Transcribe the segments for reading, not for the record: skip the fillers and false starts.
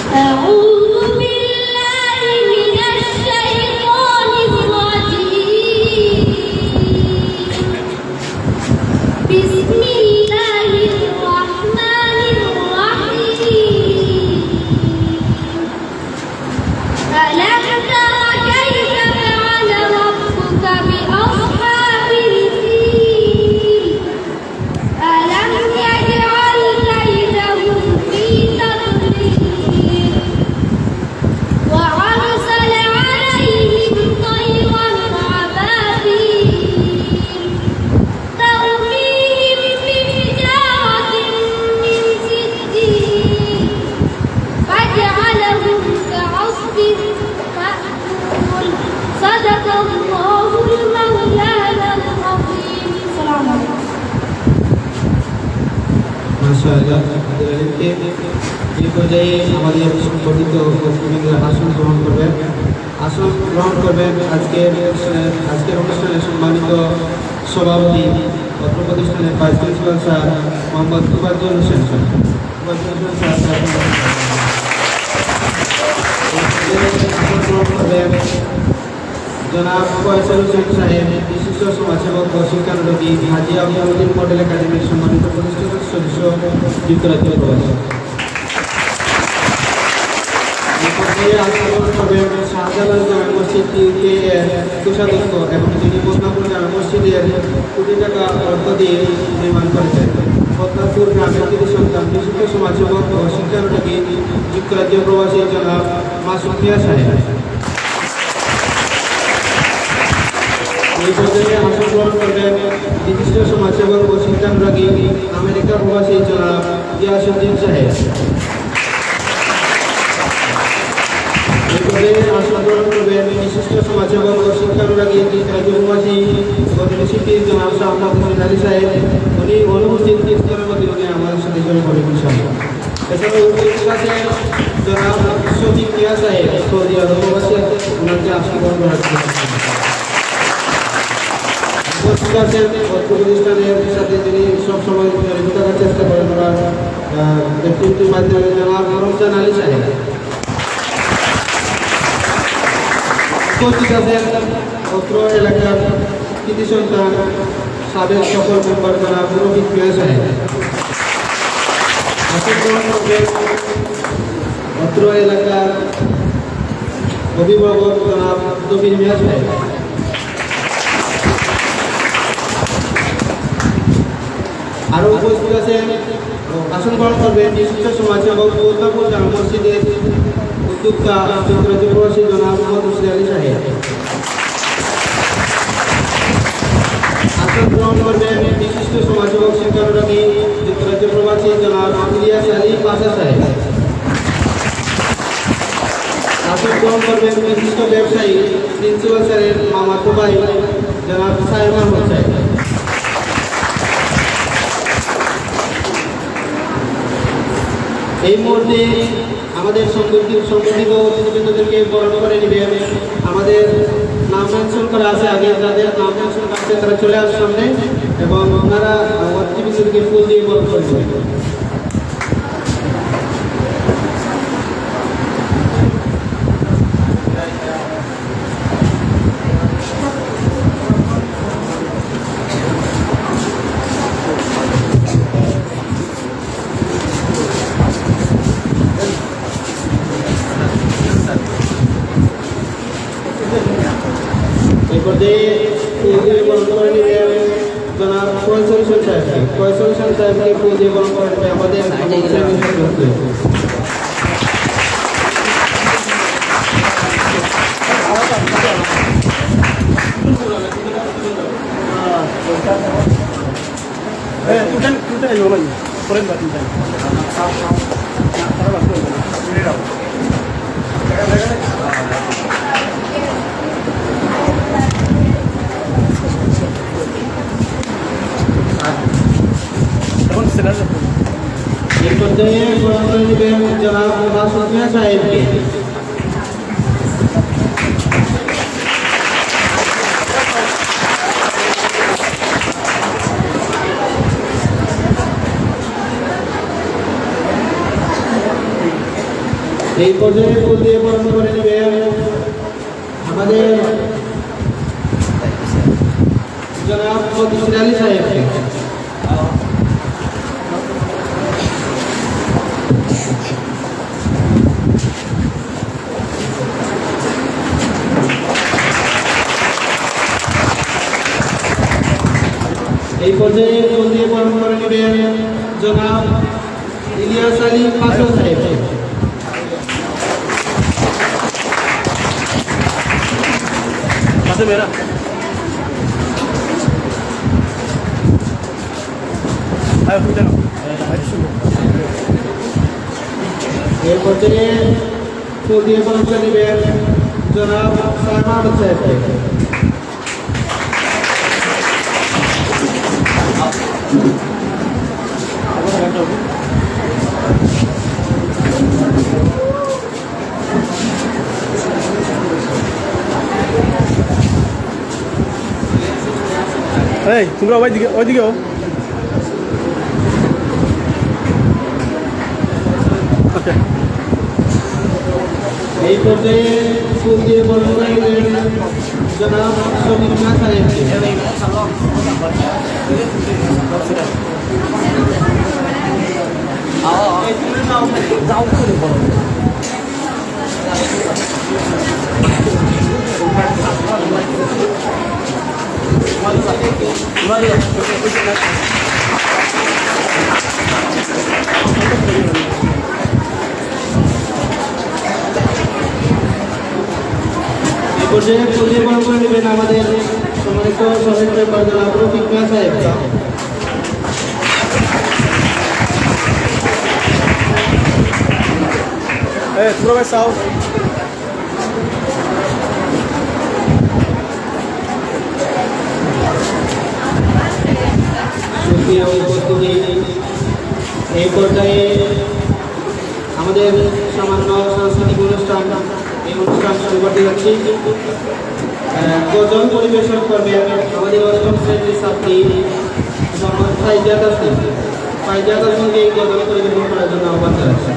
أعوذ بالله من الشيطان الرجيم بسم الله الرحمن الرحيم ألم تر كيف فعل ربك بأصحاب الفيل ألم يجعل كيدهم في تضليل وأرسل عليهم طيرا أبابيل ترميهم بحجارة من سجيل فجعلهم كعصف مأكول صدق الله المولانا العظيم. السلام عليكم. মাশাআল্লাহ। এই পর্যায়ে আমাদের সম্পর্কিত মুসলিমরা আসন গ্রহণ করবেন আজকের অনুষ্ঠানে সম্মানিত সভাপতি অত্র প্রতিষ্ঠানের vice principal sir Mohammad Tofazzal Hossain sir. আসন গ্রহণ করবেন জনাব ফয়সাল হোসেন সাহেব, বিশিষ্ট সমাজসেবক ও শিক্ষানুরাগী, হাজী আবদুল মডেল একাডেমির সম্মানিত প্রতিষ্ঠাতা সদস্য, যুক্তরাজ্য প্রবাসী। শাহজালাল জামে মসজিদকে কোষাধ্যক্ষ এবং তিনি বদনাপুর জামে মসজিদের কোটি টাকা অর্থ দিয়ে নির্মাণ করেছেন। বদনাপুর গ্রামের কৃতি সন্তান, বিশিষ্ট সমাজসেবক ও শিক্ষানুরাগী, যুক্তরাজ্য প্রবাসী জনাব মাসুদ মিয়া সাহেব। এই পর্যায়ে আসন গ্রহণ করবেন বিশিষ্ট সমাজসেবক ও শিক্ষানুরাগী, আমেরিকা প্রবাসী জনাব গিয়াসউদ্দিন সাহেব। এই পর্যায়ে আসন গ্রহণ করবেন বিশিষ্ট সমাজসেবক ও শিক্ষানুরাগী, যুক্তরাজ্য প্রবাসী শিল্পী জনাব শাহনাজ হোসেন আলী সাহেব। উনি অনুপস্থিত স্তরের মধ্যে উনি আমাদের সাথে জড়িত হবেন ইনশাআল্লাহ। এছাড়াও উপস্থিত আছেন জনাব শফিক মিয়া সাহেব, সৌদি আরব প্রবাসী, ওনাকে আসন গ্রহণ করার জন্য উপস্থিত আছেন অর্থ প্রতিষ্ঠানের সাথে যিনি সবসময় জড়িত থাকার চেষ্টা করেন ওনার ব্যক্তিত্বের মাধ্যমে জনাব রমজান আলী সাহেব। উপস্থিত আছেন অত্র এলাকার কৃতি সন্তান, সাবেক সকল মেম্বার জনাব রফিক মিয়া সাহেব। আসন গ্রহণ করবেন অত্র এলাকার অভিভাবক জনাব তবির মিয়া সাহেব। আরও উপস্থিত আছেন আসন গ্রহণ করবেন বিশিষ্ট সমাজসেবক বদনাপুর জামে মসজিদের উদ্যোক্তা, যুক্তরাজ্য প্রবাসী জনাব মোহাম্মদ হোসেন আলী সাহেব। আসন গ্রহণ করবেন বিশিষ্ট সমাজসেবক, শিক্ষানুরাগী, যুক্তরাজ্য প্রবাসী জনাব ইলিয়াস আলী পাশা সাহেব। আসন গ্রহণ করবেন বিশিষ্ট ব্যবসায়ী, প্রিন্সিপাল স্যারের মামাতো ভাই জনাব সাহেব আহমদ সাহেব। এই মুহূর্তে আমাদের সংগঠিত অতিথিবৃন্দদেরকে বরণ করে নেবেন। আমাদের নাম মেনশন করা আছে, আগে যাদের নাম মেনশন করা আছে তারা চলে আসে সামনে এবং ওনারা অতিথিবৃন্দদেরকে ফুল দিয়ে বরণ করে নেবেন। এই পর্যায়ে বরণ করে নেবেন জনাব ফয়সাল হোসেন সাহেবকে। ফয়সাল হোসেন সাহেবকে ফুল দিয়ে বরণ করে নেবে আমাদের এই পর্যায়ে গ্রহণ করে নেবেন জনাব মাসুদ মিয়া সাহেবকে। এই পর্যায়ে ফুল দিয়ে বরণ করে নেবেন আমাদের জনাব মতিউর আলী সাহেবকে। এই পর্যায়ে ফুল দিয়ে বরণ করে নেবেন জনাব ইলিয়াস আলী পাশা সাহেবকে। मेरा এই পর্যায়ে ফুল দিয়ে বরণ করে নেবেন জনাব সালমান সাহেবকে। এই তোমরা ওইদিকেও ওকে। এই পর্যায়ে ফুল দিয়ে বরণ করে নেবেন জনাব সমীর মিয়া সাহেবকে। এই পর্যায়ে ফুল দিয়ে বরণ করে নেবেন আমাদের সম্মানিত সদস্য মেম্বার জনাব রফিক মিয়া সাহেবকে। এই তোমরা ভাই চাও সুপ্রিয় উপস্থিতি, এই পর্যায়ে আমাদের সামান্য সাংস্কৃতিক অনুষ্ঠান এই অনুষ্ঠান শুরু করতে যাচ্ছি। গজল পরিবেশন করবেন আমাদের অষ্টম শ্রেণীর ছাত্রী মোহাম্মদ ফাইজাদ হাসান। ফাইজাদ হাসানকে এই গজল পরিবেশন করার জন্য আহ্বান জানাচ্ছি।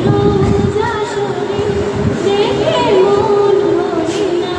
রোজা শরীফ দেখে মন ভরে না,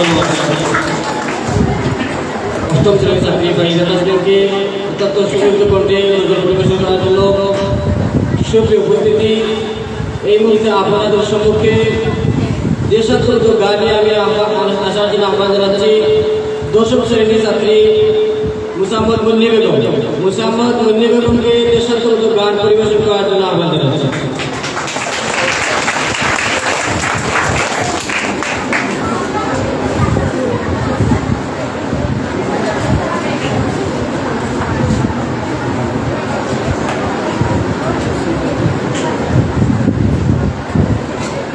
ধন্যবাদ। অষ্টম শ্রেণীর ছাত্রী ফাইজা নাজরিনকে অত্যন্ত সুন্দর কণ্ঠে নজর পরিবেশন করার জন্য সুপ্রিয় উপস্থিতি, এই মুহূর্তে আপনাদের সম্মুখে দেশাত্মক গান নিয়ে আমি আসার জন্য আহ্বান জানাচ্ছি দশম শ্রেণীর ছাত্রী মুসাম্মদ মুন্নি বেগম। মুসাম্মদ মুন্নি বেগমকে দেশাত্মক গান পরিবেশন করার জন্য আহ্বান জানাচ্ছি।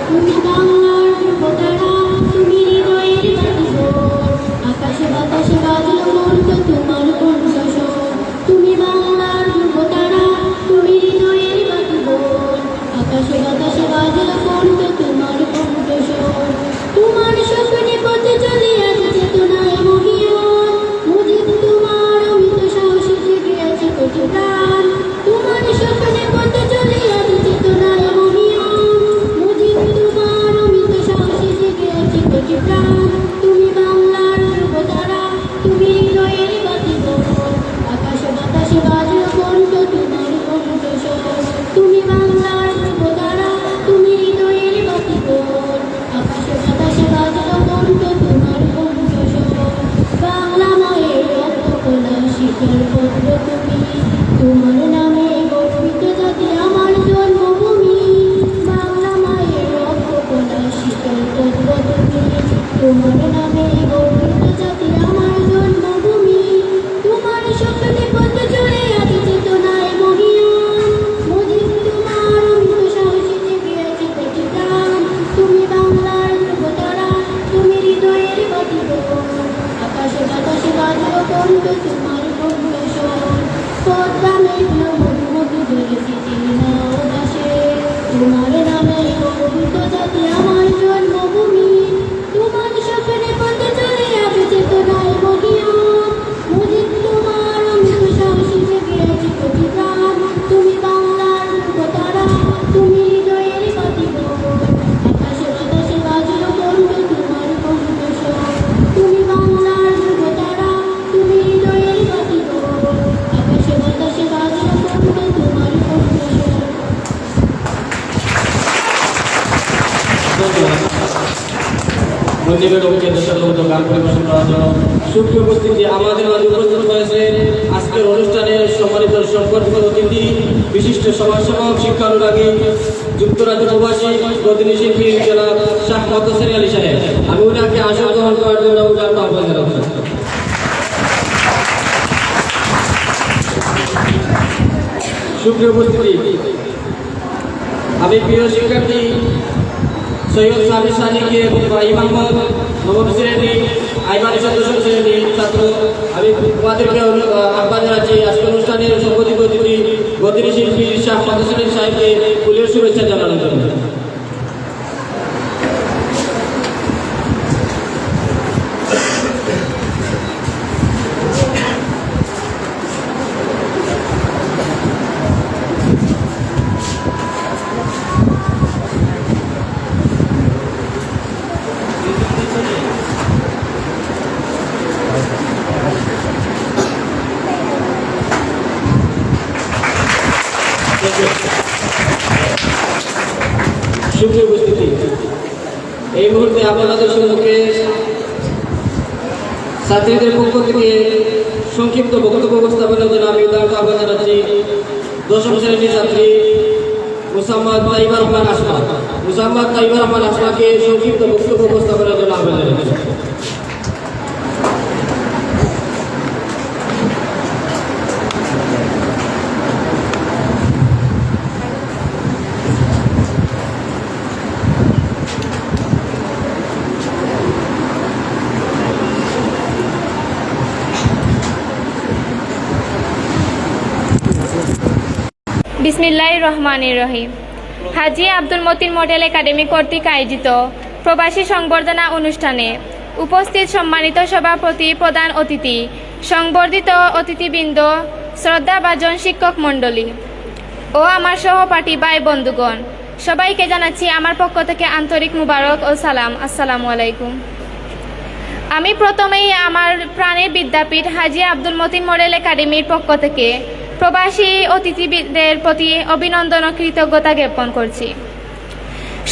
তুমি বাংলার ধ্রুবতারা, তুমি হৃদয়ের বাতিঘর, আকাশে বাতাসে বাজলো মন্ত্র তোমার কণ্ঠস্বর। তুমি বাংলার ধ্রুবতারা, তুমি হৃদয়ের বাতিঘর, আকাশে বাতাসে বাজলো মন্ত্র তোমার কণ্ঠস্বর। তোমার স্বপ্নে পথে চলে আজ চেতনায় মহিয়ান, মুজিব তোমার অমিত সাহসে জেগে আছে কোটি প্রাণ। তোমার স্বপ্নে পথে চলে আজ চেতনায় মহিয়ান, মুজিব তোমার অমিত সাহসে জেগে আছে কোটি প্রাণ। তুমি বাংলার ধ্রুবতারা, তুমি হৃদয়ের বাতিঘর, আকাশে বাতাসে বাজলো কণ্ঠ তোমার কণ্ঠস্বর। তুমি বাংলার ধ্রুবতারা, তুমি হৃদয়ের বাতিঘর, আকাশে বাতাসে বাজলো কণ্ঠ তোমার কণ্ঠস্বর। বাংলা মায়ের রক্ত কোলা শীতল পদ্ম তুমি, তোমার নামে গর্বিত জাতি আমার জন্মভূমি। বাংলা মায়ের রক্ত কোলা শীতল পদ্ম তুমি, তোমার নামে গর্বিত জাতি আমার জন্মভূমি। তোমার স্বপ্নে পথে চলে আজ চেতনায় মহিয়ান, মুজিব তোমার অমিত সাহসে জেগে আছে কোটি প্রাণ। তুমি বাংলার ধ্রুবতারা, তুমি হৃদয়ের বাতিঘর, আকাশে বাতাসে বাজলো কণ্ঠ তোমার কণ্ঠস্বর। পদ্মা মেঘনা মধু মধু ঝরেছে চিনা দাসে, তোমার নামে গর্বিত জাতি আমার জন্মভূমি। তোমার স্বপ্নে পথে চলে আজ চেতনায় মহিয়ান, মুজিব তোমার অমিত সাহসে জেগে আছে কোটি প্রাণ। তুমি বাংলার ধ্রুবতারা, তুমি হৃদয়ের বাতিঘর, আকাশে বাতাসে বাজলো কণ্ঠ তোমার কণ্ঠস্বর। তুমি বাংলার ধ্রুবতারা, তুমি হৃদয়ের বাতিঘর, আকাশে বাতাসে বাজলো কণ্ঠ তোমার কণ্ঠস্বর। মুন্নি বেগমকে দেশাত্মক গান পরিবেশন করার জন্য সুপ্রিয় উপস্থিতি, আমাদের মাঝে উপস্থিত হয়েছে আজকের অনুষ্ঠানের সম্মানিত সম্পর্কিত অতিথি, বিশিষ্ট সমাজসেবক, শিক্ষানুরাগী, যুক্তরাজ্য প্রবাসী গদিনী শিল্পী জনাব শাহ মোহাম্মদ হোসেন আলী সাহেব। আমি ওনাকে আসন গ্রহণ করার জন্য উদার আহ্বান জানাচ্ছি। সুপ্রিয় উপস্থিতি, আমি প্রিয় শিক্ষার্থী সৈয়দ সাবির সানিকে ইমাম নবম শ্রেণী আইমানি দশম শ্রেণী ছাত্র, আমি তোমাদেরকে আহ্বান জানাচ্ছি আজকের অনুষ্ঠানের সম্বোধিত অতিথি গদিনী শিল্পী শাহ মোহাম্মদ হোসেন সাহেবকে ফুলের শুভেচ্ছা জানানোর জন্য। সুপ্রিয় উপস্থিতি, এই মুহূর্তে আপনাদের সম্মুখে ছাত্রীদের পক্ষ থেকে সংক্ষিপ্ত বক্তব্য উপস্থাপনের জন্য আমি উদাহরণ আহ্বান জানাচ্ছি দশম শ্রেণীর ছাত্রী মুসাম্মদ তাইবা রহমান আসমা। মুসাম্মদ তাইবা রহমান আসমাকে সংক্ষিপ্ত বক্তব্য উপস্থাপনের জন্য আহ্বান জানাচ্ছি। বিসমিল্লাহির রহমানির রহিম। হাজী আব্দুল মতিন মডেল একাডেমি কর্তৃক আয়োজিত প্রবাসী সংবর্ধনা অনুষ্ঠানে উপস্থিত সম্মানিত সভাপতি, প্রধান অতিথি, সংবর্ধিত অতিথিবৃন্দ, শ্রদ্ধাভাজন শিক্ষক মণ্ডলী ও আমার সহপাঠী ভাই বন্ধুগণ, সবাইকে জানাচ্ছি আমার পক্ষ থেকে আন্তরিক মুবারক ও সালাম। আসসালামু আলাইকুম। আমি প্রথমেই আমার প্রাণের বিদ্যাপীঠ হাজী আব্দুল মতিন মডেল একাডেমির পক্ষ থেকে প্রবাসী অতিথিদের প্রতি অভিনন্দন ও কৃতজ্ঞতা জ্ঞাপন করছি।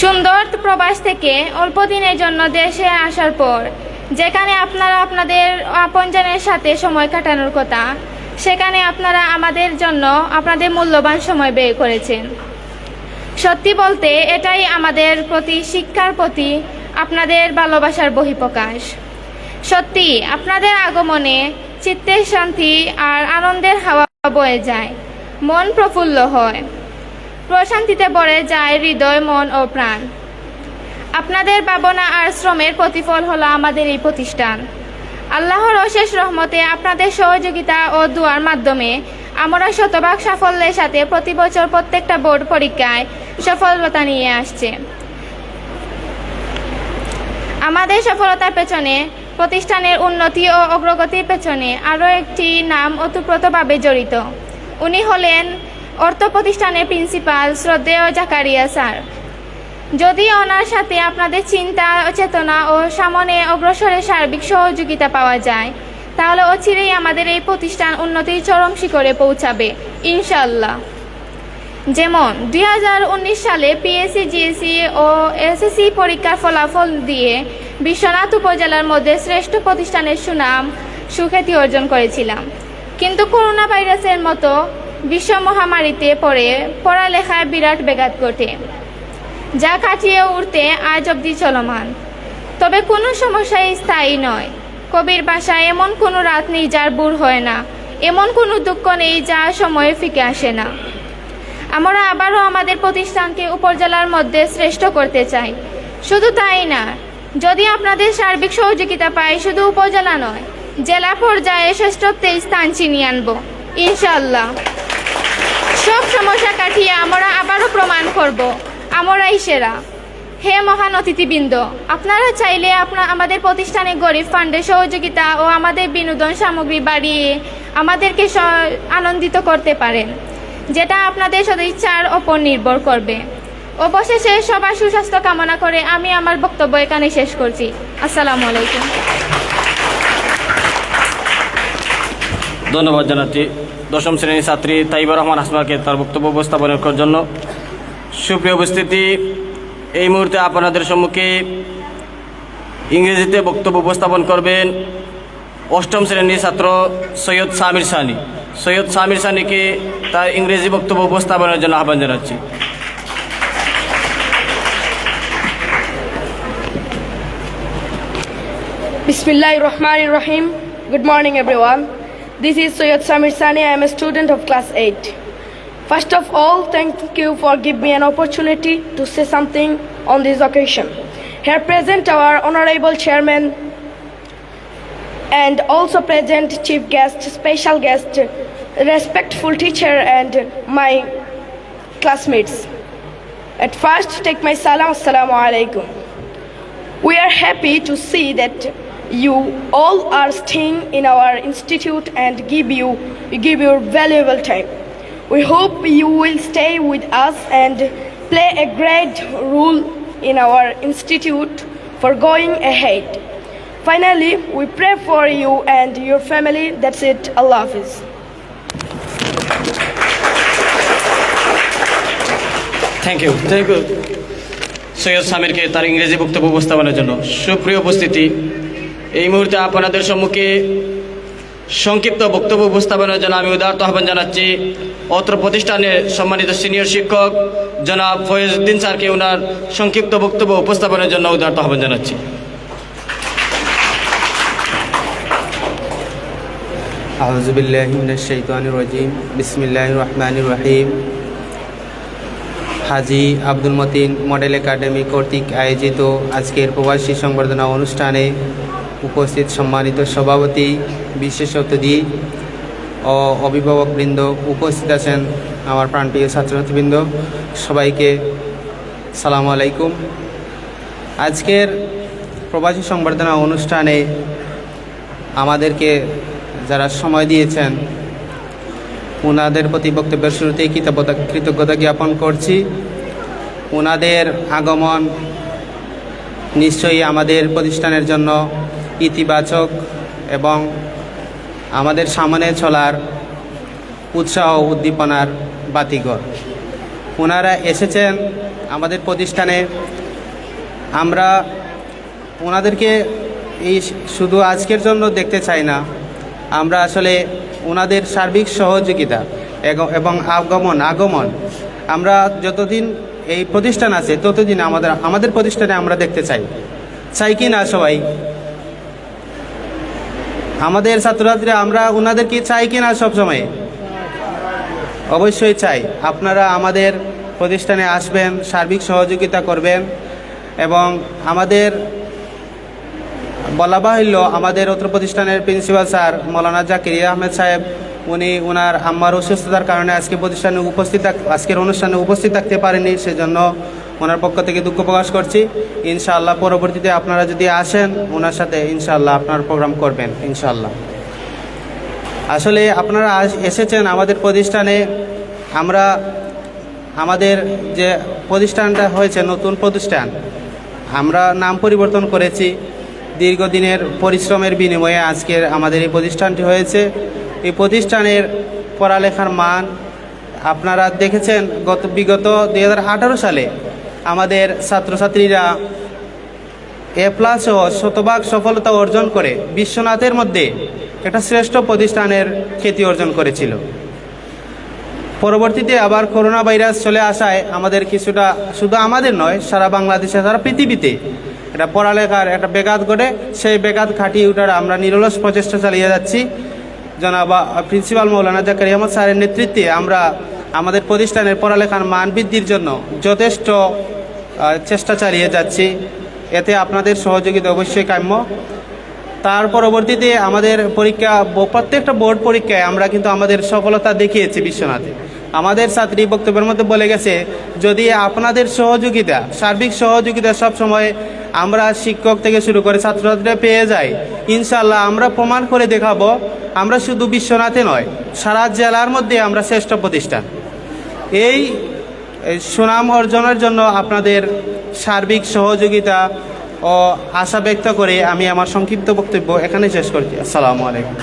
সুন্দর প্রবাস থেকে অল্প দিনের জন্য দেশে আসার পর যেখানে আপনারা আপনাদের আপনজনের সাথে সময় কাটানোর কথা, সেখানে আপনারা আমাদের জন্য আপনাদের মূল্যবান সময় ব্যয় করেছেন। সত্যি বলতে এটাই আমাদের প্রতি শিক্ষার প্রতি আপনাদের ভালোবাসার বহিঃপ্রকাশ। সত্যি আপনাদের আগমনে চিত্তের শান্তি আর আনন্দের হাওয়া বয়ে যায়, মন প্রফুল্ল হয়, প্রশান্তিতে ভরে যায় হৃদয়, মন ও প্রাণ। আপনাদের ভাবনা আর শ্রমের প্রতিফল হলো আমাদের এই প্রতিষ্ঠান। আল্লাহর অশেষ রহমতে আপনাদের সহযোগিতা ও দুয়ার মাধ্যমে আমরা শতভাগ সাফল্যের সাথে প্রতি বছর প্রত্যেকটা বোর্ড পরীক্ষায় সফলতা নিয়ে আসছে। আমাদের সফলতার পেছনে, প্রতিষ্ঠানের উন্নতি ও অগ্রগতির পেছনে আরও একটি নাম ওতপ্রোতভাবে জড়িত। উনি হলেন অর্থ প্রতিষ্ঠানের প্রিন্সিপাল শ্রদ্ধেয় জাকারিয়া স্যার। যদি ওনার সাথে আপনাদের চিন্তা, চেতনা ও সামনে অগ্রসরের সার্বিক সহযোগিতা পাওয়া যায়, তাহলে অচিরেই আমাদের এই প্রতিষ্ঠান উন্নতির চরম শিখরে পৌঁছাবে ইনশাআল্লাহ। যেমন 2019 সালে পিএসসি, জিএসসি ও এসএসসি পরীক্ষার ফলাফল দিয়ে বিশ্বনাথ উপজেলার মধ্যে শ্রেষ্ঠ প্রতিষ্ঠানের সুনাম সুখ্যাতি অর্জন করেছিলাম। কিন্তু করোনা ভাইরাসের মতো বিশ্ব মহামারীতে পড়ে পড়ালেখায় বিরাট ব্যাঘাত ঘটে, যা কাটিয়ে উঠতে আজ অবধি চলমান। তবে কোনো সমস্যাই স্থায়ী নয়। কবির ভাষায় এমন কোনো রাত নেই যার ভোর হয় না, এমন কোনো দুঃখ নেই যা সময়ে ফিকে আসে না। আমরা আবারও আমাদের প্রতিষ্ঠানকে উপজেলার মধ্যে শ্রেষ্ঠ করতে চাই। শুধু তাই না, যদি আপনাদের সার্বিক সহযোগিতা পাই, শুধু উপজেলা নয়, জেলা পর্যায়ে শ্রেষ্ঠত্বের স্থান ছিনিয়ে আনব ইনশাআল্লাহ। সব সমস্যা কাটিয়ে আমরা আবারও প্রমাণ করব আমরাই সেরা। হে মহান অতিথিবৃন্দ, আপনারা চাইলে আমাদের প্রতিষ্ঠানে গরিব ফান্ডের সহযোগিতা ও আমাদের বিনোদন সামগ্রী বাড়িয়ে আমাদেরকে আনন্দিত করতে পারেন, যেটা আপনাদের সদিচ্ছার ওপর নির্ভর করবে। অবশেষে সবার সুস্বাস্থ্য কামনা করে আমি আমার বক্তব্য এখানে শেষ করছি। আসসালামু আলাইকুম। ধন্যবাদ জানাচ্ছি দশম শ্রেণীর ছাত্রী তাইবা রহমান আসমাকে তার বক্তব্য উপস্থাপনের জন্য। সুপ্রিয় উপস্থিতি, এই মুহূর্তে আপনাদের সম্মুখে ইংরেজিতে বক্তব্য উপস্থাপন করবেন অষ্টম শ্রেণীর ছাত্র সৈয়দ সামির সানি। সৈয়দ সামির সানিকে তার ইংরেজি বক্তব্য উপস্থাপনের জন্য আহ্বান জানাচ্ছি। Bismillahirrahmanirrahim. Good morning, everyone. This is Sayyid Samir Sani. I am a student of class 8. First of all, thank you for giving me an opportunity to say something on this occasion. Here present our honorable chairman and also present chief guest, special guest, respectful teacher and my classmates. At first, take my salam, assalamu alaikum. We are happy to see that you all are staying in our institute and give your valuable time. We hope you will stay with us and play a great role in our institute for going ahead. Finally, we pray for you and your family. That's it. Allah Hafiz. Thank you Syed সামিরকে তার ইংরেজি বক্তব্য উপস্থাপনের জন্য। সুপ্রিয় উপস্থিতি, এই মুহূর্তে আপনাদের সম্মুখে সংক্ষিপ্ত বক্তব্য উপস্থাপনের জন্য আমি উদারত আহ্বান জানাচ্ছি অত্র প্রতিষ্ঠানের সম্মানিত সিনিয়র শিক্ষক জনাব ফয়েজউদ্দিন স্যারকে ওনার সংক্ষিপ্ত বক্তব্য উপস্থাপনের জন্য উদারত আহ্বান জানাচ্ছি। আউযু বিল্লাহি মিনাশ শাইতানির রাজিম। বিসমিল্লাহির রহমানির রহিম। হাজী আব্দুল মতিন মডেল একাডেমি কর্তৃক আয়োজিত আজকের প্রবাসী সংবর্ধনা অনুষ্ঠানে উপস্থিত সম্মানিত সভাপতি, বিশেষ অতিথি ও অভিভাবকবৃন্দ, উপস্থিত আছেন আমার প্রাণপ্রিয় ছাত্রছাত্রীবৃন্দ, সবাইকে সালামু আলাইকুম। আজকের প্রবাসী সংবর্ধনা অনুষ্ঠানে আমাদেরকে যারা সময় দিয়েছেন ওনাদের প্রতি বক্তব্যের শুরুতেই কৃতজ্ঞতা জ্ঞাপন করছি। ওনাদের আগমন নিশ্চয়ই আমাদের প্রতিষ্ঠানের জন্য ইতিবাচক এবং আমাদের সামনে চলার উৎসাহ উদ্দীপনার বাতিঘর। ওনারা এসেছেন আমাদের প্রতিষ্ঠানে। আমরা ওনাদেরকে এই শুধু আজকের জন্য দেখতে চাই না, আমরা আসলে ওনাদের সার্বিক সহযোগিতা এবং আগমন আমরা যতদিন এই প্রতিষ্ঠান আছে ততদিন আমাদের প্রতিষ্ঠানে আমরা দেখতে চাই কি না সবাই? আমাদের ছাত্রছাত্রীরা আমরা ওনাদেরকে চাই কি না সবসময়? অবশ্যই চাই। আপনারা আমাদের প্রতিষ্ঠানে আসবেন, সার্বিক সহযোগিতা করবেন এবং আমাদের বলা বাহুল্য আমাদের অত্র প্রতিষ্ঠানের প্রিন্সিপাল স্যার মৌলানা জাকির আহমেদ সাহেব উনি ওনার আম্মার অসুস্থতার কারণে আজকের অনুষ্ঠানে উপস্থিত থাকতে পারেননি, সেজন্য ওনার পক্ষ থেকে দুঃখ প্রকাশ করছি। ইনশাআল্লাহ পরবর্তীতে আপনারা যদি আসেন ওনার সাথে ইনশাআল্লাহ আপনার প্রোগ্রাম করবেন ইনশাআল্লাহ। আসলে আপনারা এসেছেন আমাদের প্রতিষ্ঠানে। আমরা আমাদের যে প্রতিষ্ঠানটা হয়েছে নতুন প্রতিষ্ঠান, আমরা নাম পরিবর্তন করেছি। দীর্ঘদিনের পরিশ্রমের বিনিময়ে আজকের আমাদের এই প্রতিষ্ঠানটি হয়েছে। এই প্রতিষ্ঠানের পড়ালেখার মান আপনারা দেখেছেন। বিগত 2018 সালে আমাদের ছাত্রছাত্রীরা A+ সহ শতভাগ সফলতা অর্জন করে বিশ্বনাথের মধ্যে একটা শ্রেষ্ঠ প্রতিষ্ঠানের খ্যাতি অর্জন করেছিল। পরবর্তীতে আবার করোনা ভাইরাস চলে আসায় আমাদের কিছুটা, শুধু আমাদের নয় সারা বাংলাদেশে সারা পৃথিবীতে এটা পড়ালেখার একটা ব্যাঘাত ঘটে। সেই ব্যাঘাত কাটিয়ে ওঠার আমরা নিরলস প্রচেষ্টা চালিয়ে যাচ্ছি। জনাব প্রিন্সিপাল মৌলানা জাকির আহমদ স্যারের নেতৃত্বে আমরা আমাদের প্রতিষ্ঠানের পড়ালেখার মান বৃদ্ধির জন্য যথেষ্ট চেষ্টা চালিয়ে যাচ্ছি। এতে আপনাদের সহযোগিতা অবশ্যই কাম্য। তার পরবর্তীতে আমাদের প্রত্যেকটা বোর্ড পরীক্ষায় আমরা কিন্তু আমাদের সফলতা দেখিয়েছি বিশ্বনাথে। আমাদের ছাত্রী বক্তব্যের মধ্যে বলে গেছে, যদি আপনাদের সহযোগিতা, সার্বিক সহযোগিতা সবসময় আমরা শিক্ষক থেকে শুরু করে ছাত্রছাত্রীরা পেয়ে যাই, ইনশাআল্লাহ আমরা প্রমাণ করে দেখাবো আমরা শুধু বিশ্বনাথে নয় সারা জেলার মধ্যে আমরা শ্রেষ্ঠ প্রতিষ্ঠান। এই সুনাম অর্জনের জন্য আপনাদের সার্বিক সহযোগিতা ও আশা ব্যক্ত করে আমি আমার সংক্ষিপ্ত বক্তব্য এখানে শেষ করছি। আসসালামু আলাইকুম।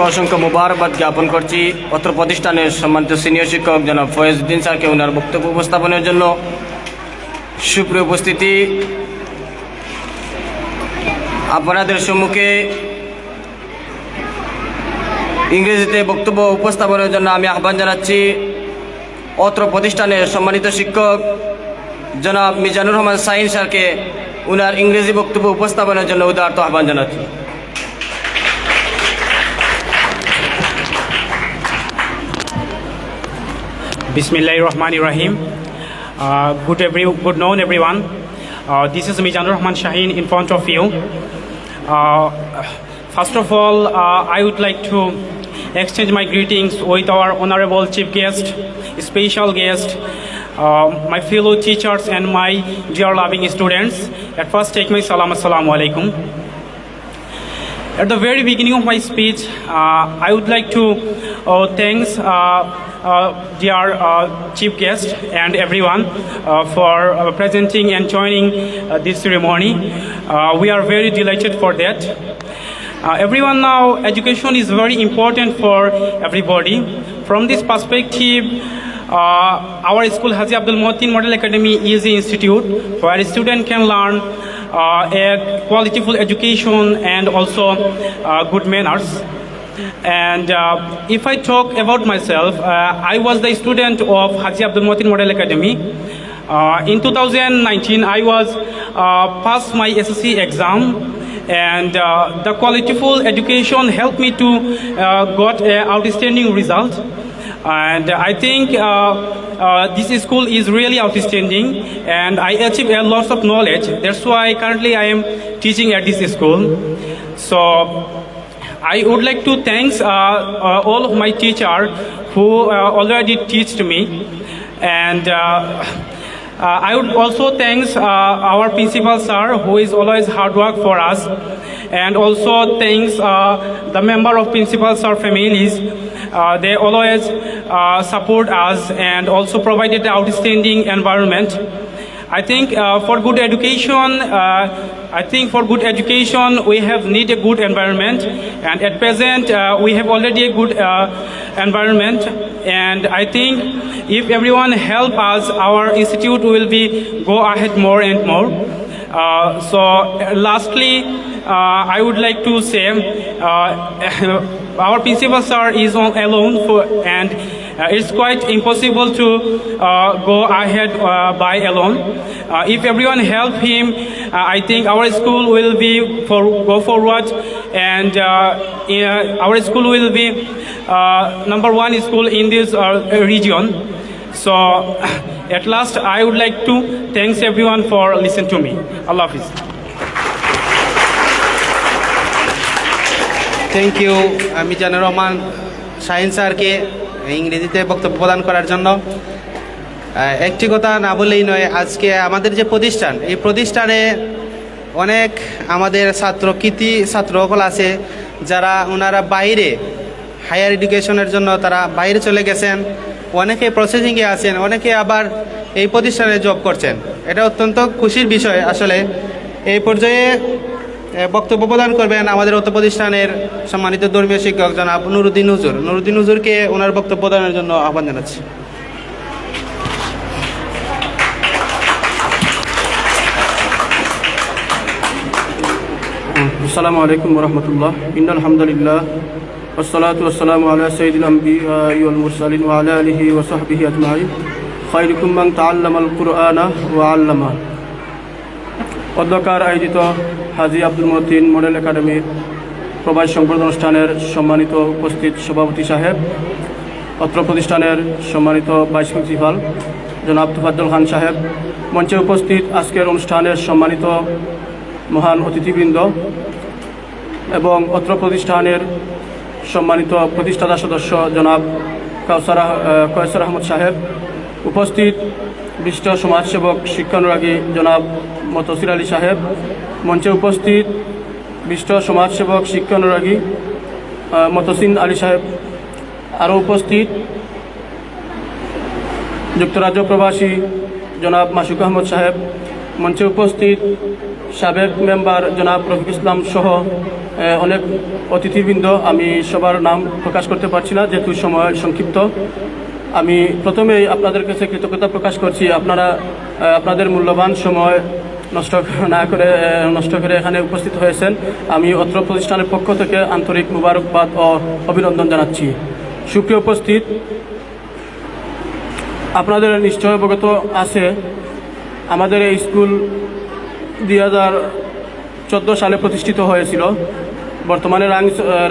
অসংখ্য মুবারকবাদ জ্ঞাপন করছি অত্র প্রতিষ্ঠানের সম্মানিত সিনিয়র শিক্ষক জনাব ফয়েজউদ্দিন স্যারকে ওনার বক্তব্য উপস্থাপনের জন্য। সুপ্রিয় উপস্থিতি, আপনাদের সম্মুখে ইংরেজিতে বক্তব্য উপস্থাপনের জন্য আমি আহ্বান জানাচ্ছি অত্র প্রতিষ্ঠানের সম্মানিত শিক্ষক জনাব মিজানুর রহমান সাইন স্যারকে ওনার ইংরেজি বক্তব্য উপস্থাপনের জন্য উদারত আহ্বান জানাচ্ছি। Bismillahirrahmanirrahim. Good noon, everyone. This is Mizanur Rahman Shaheen in front of you. First of all, I would like to exchange my greetings with our honorable chief guest, special guest, my fellow teachers and my dear loving students. At first, take my salam, assalamu alaikum. At the very beginning of my speech, I would like to thanks dear chief guest and everyone for presenting and joining this ceremony. We are very delighted for that. Everyone now, education is very important for everybody. From this perspective, our school Haji Abdul Motin Model Academy is an institute where a student can learn a qualityful education and also good manners. And if I talk about myself, I was the student of Haji Abdul Motin Model Academy. In 2019, I was passed my SSC exam, and the qualityful education helped me to got an outstanding result. And I think this school is really outstanding, and I achieved a lot of knowledge. That's why currently I am teaching at this school. So I would like to thank all of my teachers who already taught me, and I would also thank our principal sir, who is always hard work for us, and also thanks the member of principal sir families. They always support us and also provided an outstanding environment. I think for good education, we have need a good environment, and at present we have already a good environment. And I think if everyone help us, our institute will be go ahead more and more. Lastly, I would like to say our principal sir is alone and it's quite impossible to go ahead by alone. If everyone help him, I think our school will be go forward, and our school will be number one school in this region. So at last, I would like to thanks everyone for listening to me. Allah Hafiz. Thank you Mizanur Rahman Shahin স্যারকে ইংরেজিতে বক্তব্য প্রদান করার জন্য। একটি কথা না বললেই নয়, আজকে আমাদের যে প্রতিষ্ঠান, এই প্রতিষ্ঠানে অনেক আমাদের কৃতি ছাত্রসকল আছে যারা ওনারা বাইরে হায়ার এডুকেশনের জন্য তারা বাইরে চলে গেছেন, অনেকে প্রসেসিংয়ে আছেন, অনেকে আবার এই প্রতিষ্ঠানে জব করছেন। এটা অত্যন্ত খুশির বিষয়। আসলে এই পর্যায়ে বক্তব্য প্রদান করবেন আমাদের অত্র প্রতিষ্ঠানের সম্মানিত ধর্মীয় শিক্ষক জনাব নুরুদ্দিন হুজুরকে ওনার বক্তব্য প্রদানের জন্য আহ্বান জানাচ্ছি। আসসালামু আলাইকুম ওরহমতুল্লাহ। ইন্নাল হামদুলিল্লাহ ওয়াসসালাতু ওয়াসসালামু আলা সাইয়্যিদিল আমবিয়া ওয়াল মুরসালিন ওয়া আলা আলিহি ওয়া সাহবিহি আজমাইন। খায়রুকুম মান তাআল্লামাল কুরআনা ওয়া আল্লামা। অধ্যকার আয়োজিত হাজী আব্দুল মতিন মডেল একাডেমির প্রবাসী সংবর্ধনা অনুষ্ঠানের সম্মানিত উপস্থিত সভাপতি সাহেব, অত্র প্রতিষ্ঠানের সম্মানিত ভাইস প্রিন্সিপাল জনাব তোফাজ্জল খান সাহেব, মঞ্চে উপস্থিত আজকের অনুষ্ঠানের সম্মানিত মহান অতিথিবৃন্দ এবং অত্র প্রতিষ্ঠানের সম্মানিত প্রতিষ্ঠাতা সদস্য জনাব কয়সার আহমদ সাহেব, উপস্থিত বিশিষ্ট সমাজসেবক শিক্ষানুরাগী জনাব মতসির আলী সাহেব, মঞ্চে উপস্থিত বিশিষ্ট সমাজসেবক শিক্ষানুরাগী মতসিন আলী সাহেব, আরও উপস্থিত যুক্তরাজ্য প্রবাসী জনাব মাসুক আহমদ সাহেব, মঞ্চে উপস্থিত সাবেক মেম্বার জনাব রফিক ইসলাম সহ অনেক অতিথিবৃন্দ। আমি সবার নাম প্রকাশ করতে পারছি না যেহেতু সময় সংক্ষিপ্ত। আমি প্রথমেই আপনাদের কাছে কৃতজ্ঞতা প্রকাশ করছি, আপনারা আপনাদের মূল্যবান সময় নষ্ট করে এখানে উপস্থিত হয়েছেন। আমি অত্র প্রতিষ্ঠানের পক্ষ থেকে আন্তরিক মুবারকবাদ ও অভিনন্দন জানাচ্ছি। সুপ্রিয় উপস্থিত, আপনাদের নিশ্চয় অবগত আছে আমাদের এই স্কুল 2014 সালে প্রতিষ্ঠিত হয়েছিল। বর্তমানে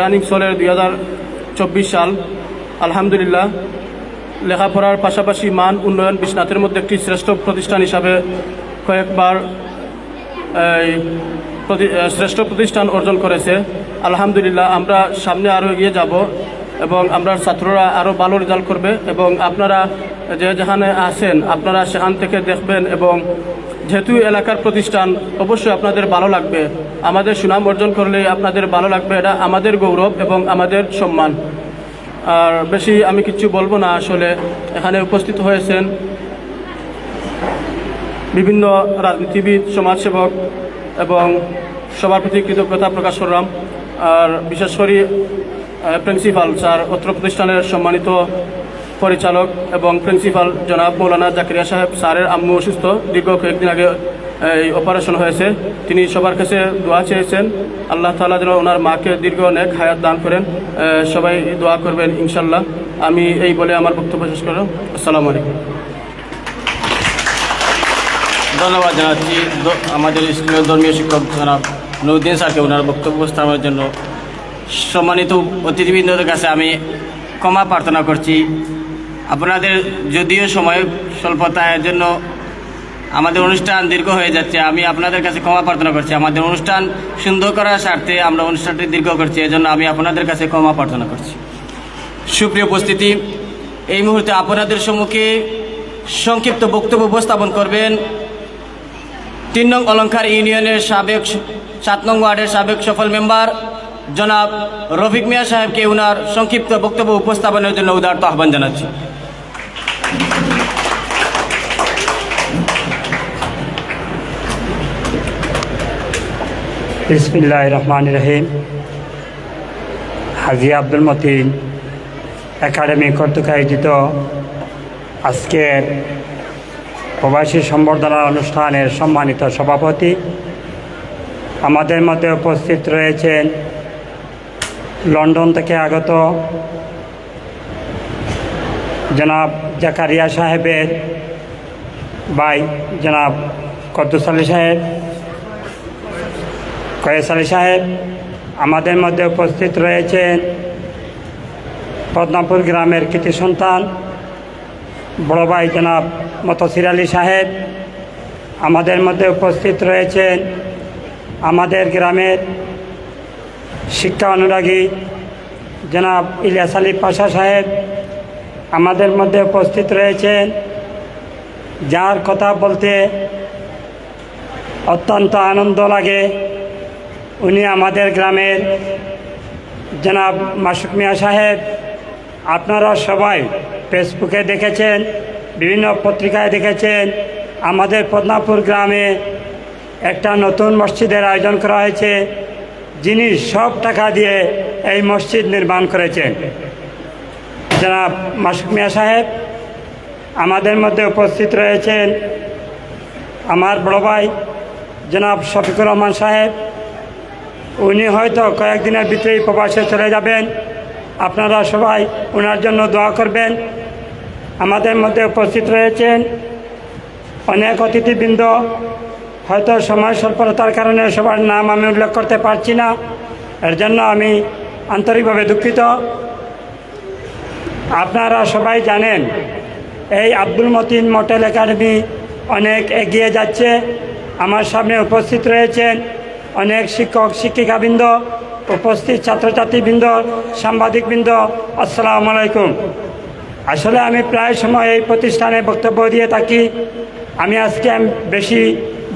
রানিং চলে 2024 সাল। আলহামদুলিল্লাহ, লেখাপড়ার পাশাপাশি মান উন্নয়ন বিশ্বনাথের মধ্যে একটি শ্রেষ্ঠ প্রতিষ্ঠান হিসাবে কয়েকবার শ্রেষ্ঠ প্রতিষ্ঠান অর্জন করেছে। আলহামদুলিল্লাহ, আমরা সামনে আরও এগিয়ে যাব এবং আমরা ছাত্ররা আরও ভালো রেজাল্ট করবে এবং আপনারা যেখানে আছেন আপনারা সেখান থেকে দেখবেন এবং যেহেতু এলাকার প্রতিষ্ঠান অবশ্যই আপনাদের ভালো লাগবে। আমাদের সুনাম অর্জন করলে আপনাদের ভালো লাগবে, এটা আমাদের গৌরব এবং আমাদের সম্মান। আর বেশি আমি কিছু বলবো না। আসলে এখানে উপস্থিত হয়েছেন বিভিন্ন রাজনীতিবিদ, সমাজসেবক এবং সবার প্রতি কৃতজ্ঞতা প্রকাশ করলাম। আর বিশেষ করে প্রিন্সিপাল স্যার, অত্র প্রতিষ্ঠানের সম্মানিত পরিচালক এবং প্রিন্সিপাল জনাব মৌলানা জাকিরিয়া সাহেব, স্যারের আম্মু অসুস্থ, দীর্ঘ কয়েকদিন আগে এই অপারেশন হয়েছে। তিনি সবার কাছে দোয়া চেয়েছেন, আল্লাহ তাআলা যেন ওনার মাকে দীর্ঘ অনেক হায়াত দান করেন। সবাই দোয়া করবেন ইনশাল্লাহ। আমি এই বলে আমার বক্তব্য শেষ করলাম। আসসালামু আলাইকুম। ধন্যবাদ জানাচ্ছি আমাদের স্কুলের ধর্মীয় শিক্ষক জনাব নুরুদ্দিন স্যারকে ওনার বক্তব্য উপস্থাপনের জন্য। সম্মানিত অতিথিবৃন্দদের কাছে আমি ক্ষমা প্রার্থনা করছি। আপনাদের যদিও সময় স্বল্পতার জন্য আমাদের অনুষ্ঠান দীর্ঘ হয়ে যাচ্ছে, আমি আপনাদের কাছে ক্ষমা প্রার্থনা করছি। আমাদের অনুষ্ঠান সুন্দর করার স্বার্থে আমরা অনুষ্ঠানটি দীর্ঘ করছি, এজন্য আমি আপনাদের কাছে ক্ষমা প্রার্থনা করছি। সুপ্রিয় উপস্থিতি, এই মুহূর্তে আপনাদের সম্মুখে সংক্ষিপ্ত বক্তব্য উপস্থাপন করবেন 3 নং অলঙ্কার ইউনিয়নের সাবেক 7 নং ওয়ার্ডের সাবেক সফল মেম্বার জনাব রফিক মিয়া সাহেবকে ওনার সংক্ষিপ্ত বক্তব্য উপস্থাপনের জন্য উদারত আহ্বান জানাচ্ছি। বিসমিল্লাহির রহমানির রহিম। হাজী আব্দুল মতিন একাডেমি কর্তৃক আয়োজিত আজকের প্রবাসী সম্বর্ধনা অনুষ্ঠানের সম্মানিত সভাপতি, আমাদের মধ্যে উপস্থিত রয়েছেন লন্ডন থেকে আগত জনাব জাকারিয়া সাহেবের ভাই জনাব কদ্দুস আলী সাহেব, কয়েস আলী সাহেব। আমাদের মধ্যে উপস্থিত রয়েছেন পদ্মাপুর গ্রামের কৃতি সন্তান বড় ভাই জনাব মতসির আলী সাহেব। আমাদের মধ্যে উপস্থিত রয়েছেন আমাদের গ্রামের শিক্ষা অনুরাগী জনাব ইলিয়াস আলী পাশা সাহেব। আমাদের মধ্যে উপস্থিত রয়েছেন যার কথা বলতে অত্যন্ত আনন্দ লাগে, উনি আমাদের গ্রামের জনাব মাসুক মিয়া সাহেব। আপনারা সবাই ফেসবুকে দেখেছেন, বিভিন্ন পত্রিকায় দেখেছেন, আমাদের পদ্মাপুর গ্রামে একটা নতুন মসজিদের আয়োজন করা হয়েছে, যিনি সব টাকা দিয়ে এই মসজিদ নির্মাণ করেছেন জনাব মাসুক মিয়া সাহেব। আমাদের মধ্যে উপস্থিত রয়েছেন আমার বড় ভাই জনাব শফিকুর রহমান সাহেব। উনি হয়তো কয়েকদিনের ভিতরেই প্রবাসে চলে যাবেন, আপনারা সবাই ওনার জন্য দোয়া করবেন। আমাদের মধ্যে উপস্থিত রয়েছেন অনেক অতিথিবৃন্দ, হয়তো সময় স্বল্পতার কারণে সবার নাম আমি উল্লেখ করতে পারছি না, এর জন্য আমি আন্তরিকভাবে দুঃখিত। আপনারা সবাই জানেন এই আব্দুল মতিন মডেল একাডেমি অনেক এগিয়ে যাচ্ছে। আমার সামনে উপস্থিত রয়েছেন অনেক শিক্ষক শিক্ষিকাবৃন্দ, উপস্থিত ছাত্রছাত্রীবৃন্দ, সাংবাদিকবৃন্দ, আসসালামু আলাইকুম। আসলে আমি প্রায় সময় এই প্রতিষ্ঠানে বক্তব্য দিয়ে থাকি। আমি আজকে বেশি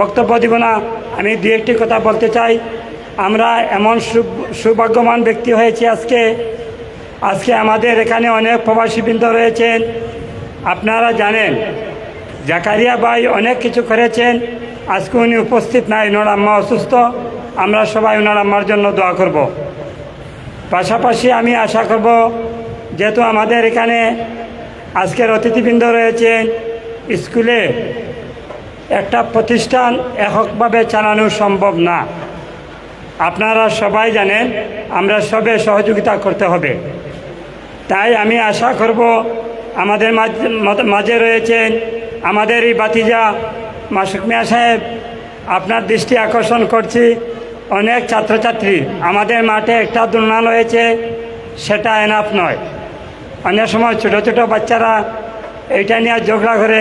বক্তব্য দিব না, আমি দু একটি কথা বলতে চাই। আমরা এমন সৌভাগ্যবান ব্যক্তি হয়েছি আজকে আমাদের এখানে অনেক প্রবাসীবৃন্দ রয়েছেন। আপনারা জানেন জাকারিয়া ভাই অনেক কিছু করেছেন, আজকে উনি উপস্থিত নাই, ওনার আম্মা অসুস্থ। আমরা সবাই ওনার আম্মার জন্য দোয়া করব। পাশাপাশি আমি আশা করব, যেহেতু আমাদের এখানে আজকের অতিথিবৃন্দ রয়েছেন, স্কুলে একটা প্রতিষ্ঠান এককভাবে চালানো সম্ভব না। আপনারা সবাই জানেন আমরা সবে সহযোগিতা করতে হবে। তাই আমি আশা করব আমাদের মাঝে রয়েছেন আমাদের এই বাতিজা মাসুক মিয়া সাহেব। আপনার দৃষ্টি আকর্ষণ করছি, অনেক ছাত্রছাত্রী আমাদের মাঠে একটা দোলনা রয়েছে, সেটা এনাফ নয়। অনেক সময় ছোট ছোট বাচ্চারা এইটা নিয়ে ঝগড়া করে,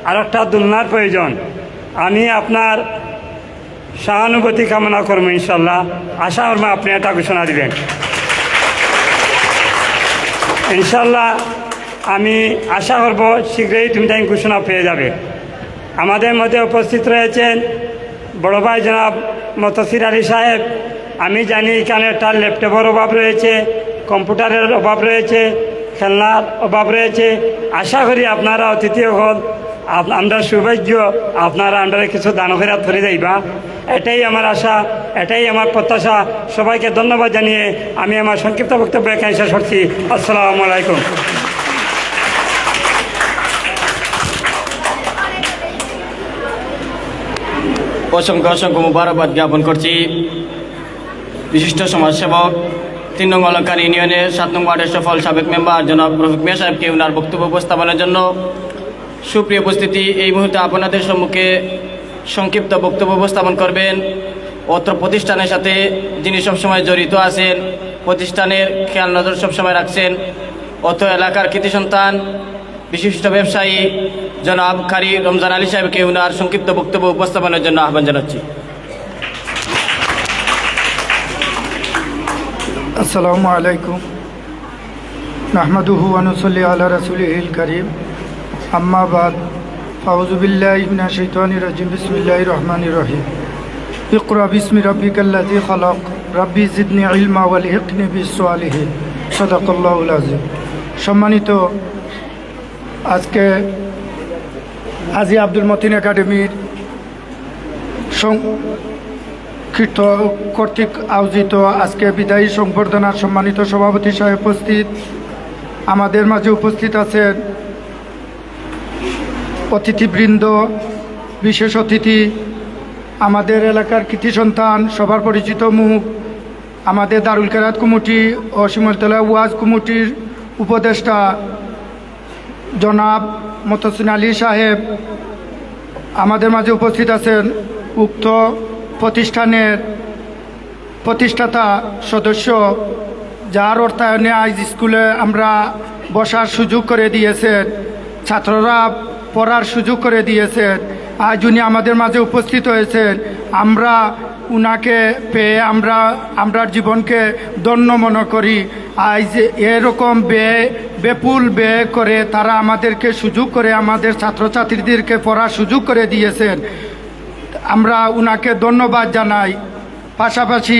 আর একটা দোলনার প্রয়োজন। আমি আপনার সহানুভূতি কামনা করবো, ইনশাল্লাহ। আশা করবো আপনি এটা ঘোষণা দিবেন ইনশাল্লাহ। আমি আশা করব শীঘ্রই তুমি তাই ঘোষণা পেয়ে যাবে। আমাদের মধ্যে উপস্থিত রয়েছেন বড় ভাই জনাব মতসির আলী সাহেব। আমি জানি এখানে তার ল্যাপটপের অভাব রয়েছে, কম্পিউটারের অভাব রয়েছে, খেলনার অভাব রয়েছে। আশা করি আপনারা অতিথি হল, আমরা সৌভাগ্য, আপনারা আমরা কিছু দান ফেরাত করে যাইবা, এটাই আমার আশা, এটাই আমার প্রত্যাশা। সবাইকে ধন্যবাদ জানিয়ে আমি আমার সংক্ষিপ্ত বক্তব্য এখানে শেষ করছি। আসসালামু আলাইকুম। অসংখ্য অসংখ্য মুবারকবাদ জ্ঞাপন করছি বিশিষ্ট সমাজসেবক 3 নং অলঙ্কার ইউনিয়নের 7 নং ওয়ার্ডের সফল সাবেক মেম্বার জনাব রফিক মিয়া সাহেবকে ওনার বক্তব্য উপস্থাপনের জন্য। সুপ্রিয় উপস্থিতি, এই মুহূর্তে আপনাদের সম্মুখে সংক্ষিপ্ত বক্তব্য উপস্থাপন করবেন অত্র প্রতিষ্ঠানের সাথে যিনি সবসময় জড়িত আছেন, প্রতিষ্ঠানের খেয়াল নজর সবসময় রাখছেন, অত্র এলাকার কৃতি সন্তান বিশিষ্ট ব্যবসায়ী জনাব কারি রমজান আলী সাহেবকে ওনার সংক্ষিপ্ত বক্তব্য উপস্থাপনের জন্য আহ্বান জানাচ্ছি। আসসালামু আলাইকুম। নাহমাদুহু ওয়া নুসাল্লি আলা রাসূলিহিল কারীম। আম্মা বাদ। আউযু বিল্লাহি মিনাশ শাইতানির রাজিম। বিসমিল্লাহির রহমানির রহিম। ইকরা বিসমি রাব্বিকাল্লাযী খালাক। রাব্বি জিদনি ইলমা ওয়ালহিকনি বিস-সালিহিন। সাদাকাল্লাহুল আযীম। সম্মানিত আজকে হাজী আব্দুল মতিন একাডেমির কৃত কর্তৃক আয়োজিত আজকে বিদায়ী সংবর্ধনার সম্মানিত সভাপতি সাহেব উপস্থিত, আমাদের মাঝে উপস্থিত আছেন অতিথিবৃন্দ, বিশেষ অতিথি, আমাদের এলাকার কৃতি সন্তান, সবার পরিচিত মুখ, আমাদের দারুল কেরাত কমিটি ও শিমুলতলা ওয়াজ কমিটির উপদেষ্টা জনাব মতসিন আলী সাহেব, আমাদের মাঝে উপস্থিত আছেন উক্ত প্রতিষ্ঠানের প্রতিষ্ঠাতা সদস্য, যার অর্থায়নে আজ স্কুলে আমরা বসার সুযোগ করে দিয়েছেন, ছাত্ররা পড়ার সুযোগ করে দিয়েছেন। আজ উনি আমাদের মাঝে উপস্থিত হয়েছেন, আমরা উনাকে পেয়ে আমরা জীবনকে ধন্য মনে করি। আজ এরকম বেপুল ব্যয় করে তারা আমাদেরকে সুযোগ করে, আমাদের ছাত্রছাত্রীদেরকে পড়ার সুযোগ করে দিয়েছেন, আমরা উনাকে ধন্যবাদ জানাই। পাশাপাশি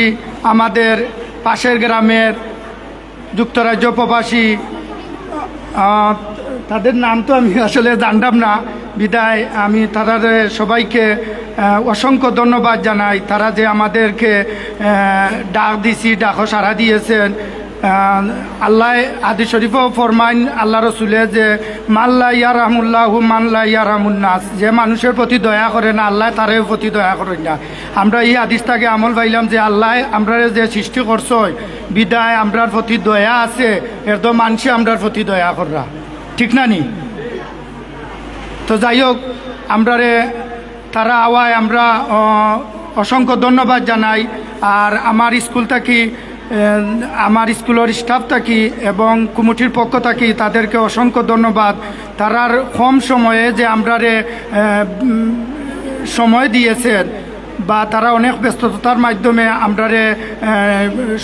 আমাদের পাশের গ্রামের যুক্তরাজ্য প্রবাসী, তাদের নাম তো আমি আসলে জানতাম না, বিদায় আমি তাদের সবাইকে অসংখ্য ধন্যবাদ জানাই। তারা যে আমাদেরকে ডাক দিছি, ডাকও সাড়া দিয়েছেন। আল্লাহ হাদিস শরীফও ফরমাইন, আল্লাহ রসুলে যে মাল্লা ইয়ারহামুল্লাহু মাল্লা ইয়ারহামুন্নাস, যে মানুষের প্রতি দয়া করে না আল্লাহ তারের প্রতি দয়া করেন না। আমরা এই হাদিসটাকে আমল পাইলাম যে আল্লাহ আমরা যে সৃষ্টি করছই, বিদায় আমরার প্রতি দয়া আছে, এর তো মানুষে আমরার প্রতি দয়া কররা, ঠিক না নি? তো যাই হোক, আমরারে তারা আওয়ায় আমরা অসংখ্য ধন্যবাদ জানাই। আর আমার স্কুল থাকি, আমার স্কুলের স্টাফ থাকি এবং কমিটির পক্ষ থাকি তাদেরকে অসংখ্য ধন্যবাদ। তারার কম সময়ে যে আমরারে সময় দিয়েছেন বা তারা অনেক ব্যস্ততার মাধ্যমে আমরারে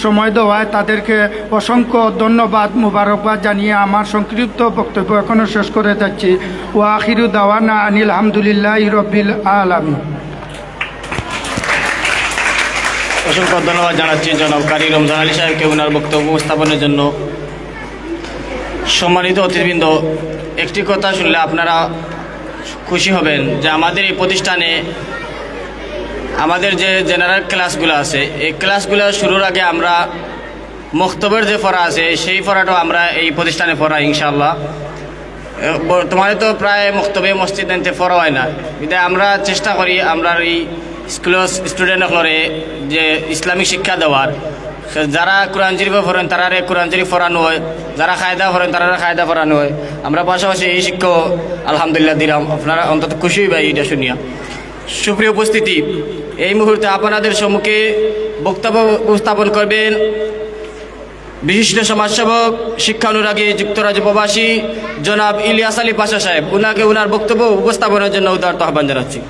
সময় দেওয়ায় তাদেরকে অসংখ্য ধন্যবাদ, মুবারকবাদ জানিয়ে আমার সংক্ষিপ্ত বক্তব্য এখনও শেষ করে যাচ্ছি। ওয়া আখিরু দাওয়ানা আনিল হামদুলিল্লাহি রাব্বিল আলামিন। অসংখ্য ধন্যবাদ জানাচ্ছি জনাব কারি রমজান আলী সাহেবকে ওনার বক্তব্য উপস্থাপনের জন্য। সম্মানিত অতিথিবৃন্দ, একটি কথা শুনলে আপনারা খুশি হবেন যে আমাদের এই প্রতিষ্ঠানে আমাদের যে জেনারেল ক্লাসগুলো আছে, এই ক্লাসগুলো শুরুর আগে আমরা মক্তবের যে পড়া আছে সেই পড়াটাও আমরা এই প্রতিষ্ঠানে পড়াই ইনশাআল্লাহ। বর্তমানে তো প্রায় মক্তবে মসজিদ নিতে পড়া হয় না, বিধায় আমরা চেষ্টা করি আমরা এই স্কুলের স্টুডেন্টগুলোরে যে ইসলামিক শিক্ষা দেওয়ার। যারা কোরআন শরীফে পড়েন তারারে কোরআন শরীফ পড়ানো হয়, যারা কায়দা পড়েন তারা কায়দা পড়ানো হয়। আমরা পাশাপাশি এই শিক্ষা আলহামদুলিল্লাহ দিলাম, আপনারা অন্তত খুশি হইবা এইটা শুনিয়া। সুপ্রিয় উপস্থিতি, এই মুহূর্তে আপনাদের সম্মুখে বক্তব্য উপস্থাপন করবেন বিশিষ্ট সমাজসেবক, শিক্ষানুরাগী, যুক্তরাজ্য প্রবাসী জনাব ইলিয়াস আলী পাশা সাহেব। উনাকে উনার বক্তব্য উপস্থাপনের জন্য উদারত আহ্বান জানাচ্ছি।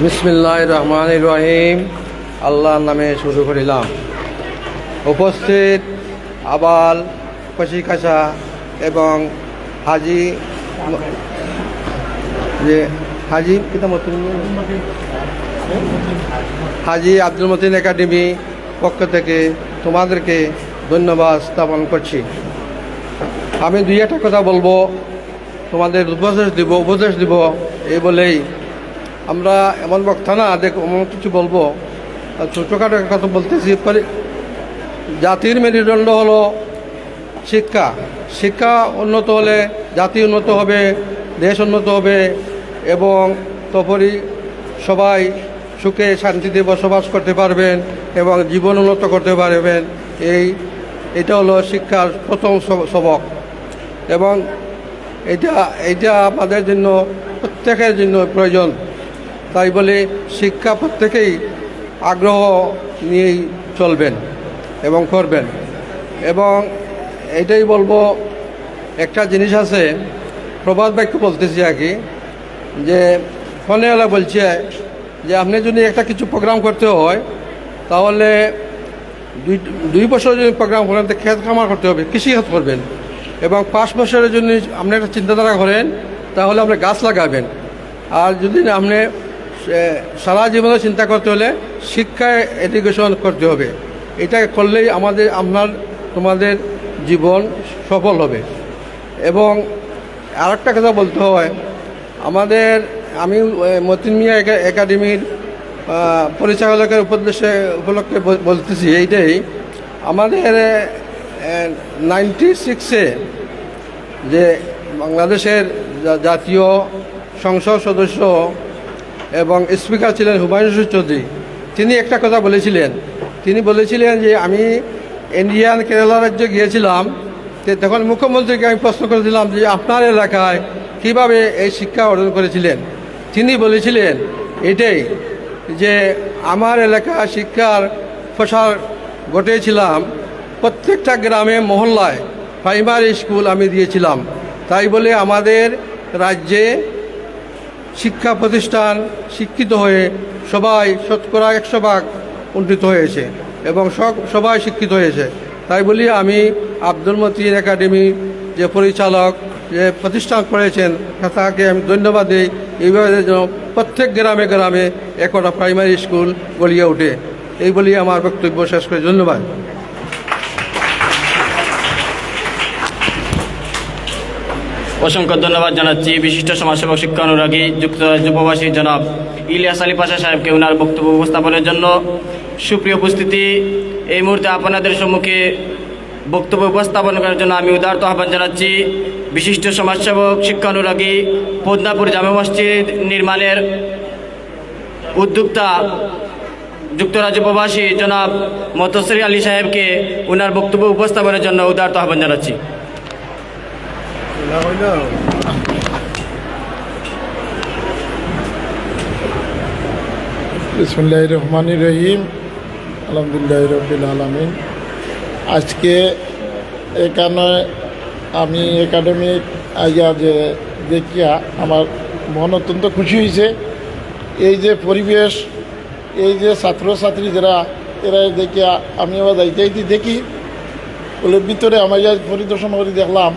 বিসমিল্লাহির রহমানির রহিম। আল্লাহর নামে শুরু করিলাম। উপস্থিত আবাল, কচিকাছা এবং হাজি আব্দুল মতিন একাডেমি পক্ষ থেকে তোমাদেরকে ধন্যবাদ স্থাপন করছি। আমি দুই একটা কথা বলবো, তোমাদের উপদেশ দিব এই বলেই আমরা এমন বক্তা না এমন কিছু বলবো। ছোটোখাটো একটা কথা বলতেছি, জাতির মেরুদণ্ড হলো শিক্ষা। শিক্ষা উন্নত হলে জাতি উন্নত হবে, দেশ উন্নত হবে এবং তপরই সবাই সুখে শান্তিতে বসবাস করতে পারবেন এবং জীবন উন্নত করতে পারবেন। এটা হলো শিক্ষার প্রথম সবক এবং এটা আমাদের জন্য প্রত্যেকের জন্য প্রয়োজন। তাই বলে শিক্ষা প্রত্যেকেই আগ্রহ নিয়েই চলবেন এবং করবেন। এবং এটাই বলবো, একটা জিনিস আছে, প্রবাদ বাক্য বলতেছি আর কি, যে ফোনেওয়ালা বলছে যে আপনি যদি একটা কিছু প্রোগ্রাম করতে হয় তাহলে 2 বছরের জন্য প্রোগ্রাম করেন তো ক্ষেত খামার করতে হবে, কৃষিকাজ করবেন। এবং 5 বছরের জন্য আপনি একটা চিন্তাধারা করেন তাহলে আপনি গাছ লাগাবেন। আর যদি আপনি সারা জীবনে চিন্তা করতে হলে শিক্ষায় এডুকেশন করতে হবে। এটা করলেই তোমাদের জীবন সফল হবে। এবং আর একটা কথা বলতে হয়, আমি মতিন মিয়া একাডেমির পরিচালকের উপলক্ষে বলতেছি এইটাই, আমাদের 96-এ যে বাংলাদেশের জাতীয় সংসদ সদস্য এবং স্পিকার ছিলেন হুমায়ুন চৌধুরী, তিনি একটা কথা বলেছিলেন। তিনি বলেছিলেন যে আমি ইন্ডিয়ান কেরালা রাজ্যে গিয়েছিলাম, তখন মুখ্যমন্ত্রীকে আমি প্রশ্ন করেছিলাম যে আপনার এলাকায় কিভাবে এই শিক্ষা অর্জন করেছিলেন। তিনি বলেছিলেন এটাই যে আমার এলাকায় শিক্ষার প্রসার ঘটিয়েছিলাম, প্রত্যেকটা গ্রামে মহল্লায় প্রাইমারি স্কুল আমি দিয়েছিলাম। তাই বলে আমাদের রাজ্যে শিক্ষা প্রতিষ্ঠান শিক্ষিত হয়ে সবাই শতকরা 100% উন্নীত হয়েছে এবং সবাই শিক্ষিত হয়েছে। তাই বলি আমি আব্দুল মতিন একাডেমি যে পরিচালক যে প্রতিষ্ঠান করেছেন তাকে আমি ধন্যবাদ দিই। এইভাবে যেন প্রত্যেক গ্রামে গ্রামে একটা প্রাইমারি স্কুল গড়িয়ে ওঠে, এই বলি আমার বক্তব্য শেষ করে ধন্যবাদ। অসংখ্য ধন্যবাদ জানাচ্ছি বিশিষ্ট সমাজসেবক শিক্ষা অনুরাগী যুক্তরাজ্য প্রবাসী জনাব ইলিয়াস আলী পাশা সাহেবকে ওনার বক্তব্য উপস্থাপনের জন্য। সুপ্রিয় উপস্থিতি, এই মুহূর্তে আপনাদের সম্মুখে বক্তব্য উপস্থাপন করার জন্য আমি উদারত আহ্বান জানাচ্ছি বিশিষ্ট সমাজসেবক শিক্ষা অনুরাগী পদ্মাপুর জামে মসজিদ নির্মাণের উদ্যোক্তা যুক্তরাজ্য প্রবাসী জনাব মতসরি আলী সাহেবকে ওনার বক্তব্য উপস্থাপনের জন্য উদারত আহ্বান জানাচ্ছি। বিসমিল্লাহির রহমানির রহিম, আলহামদুলিল্লাহি রাব্বিল আলামিন। আজকে এখানে আমি একাডেমিক আইয়া যে দেখিয়া আমার মন অত্যন্ত খুশি হয়েছে। এই যে পরিবেশ, এই যে ছাত্রছাত্রী যারা এরা দেখিয়া আমি আবার যাইতে দেখি বলে ভিতরে আমার পরিদর্শন করে দেখলাম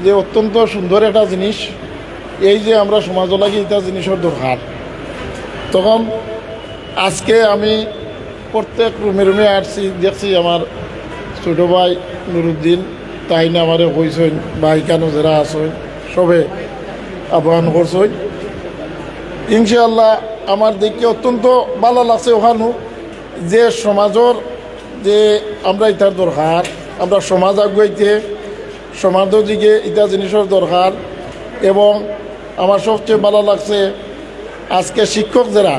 যে অত্যন্ত সুন্দর একটা জিনিস। এই যে আমরা সমাজও লাগি এটা জিনিসের দরকার। তখন আজকে আমি প্রত্যেক রুমে রুমে আসছি, দেখছি আমার ছোটো ভাই নুরুদ্দিন তাই না আমারে কইসইন বা এখানে যারা আসইন সবে আহ্বান করছইন। ইনশাআল্লাহ আমার দেখে অত্যন্ত ভালো লাগছে ওখানে যে সমাজের যে আমরা এটার দরকার, আমরা সমাজ আগুয়াইতে সমাজের দিকে এটা জিনিসের দরকার। এবং আমার সবচেয়ে ভালো লাগছে আজকে শিক্ষক যারা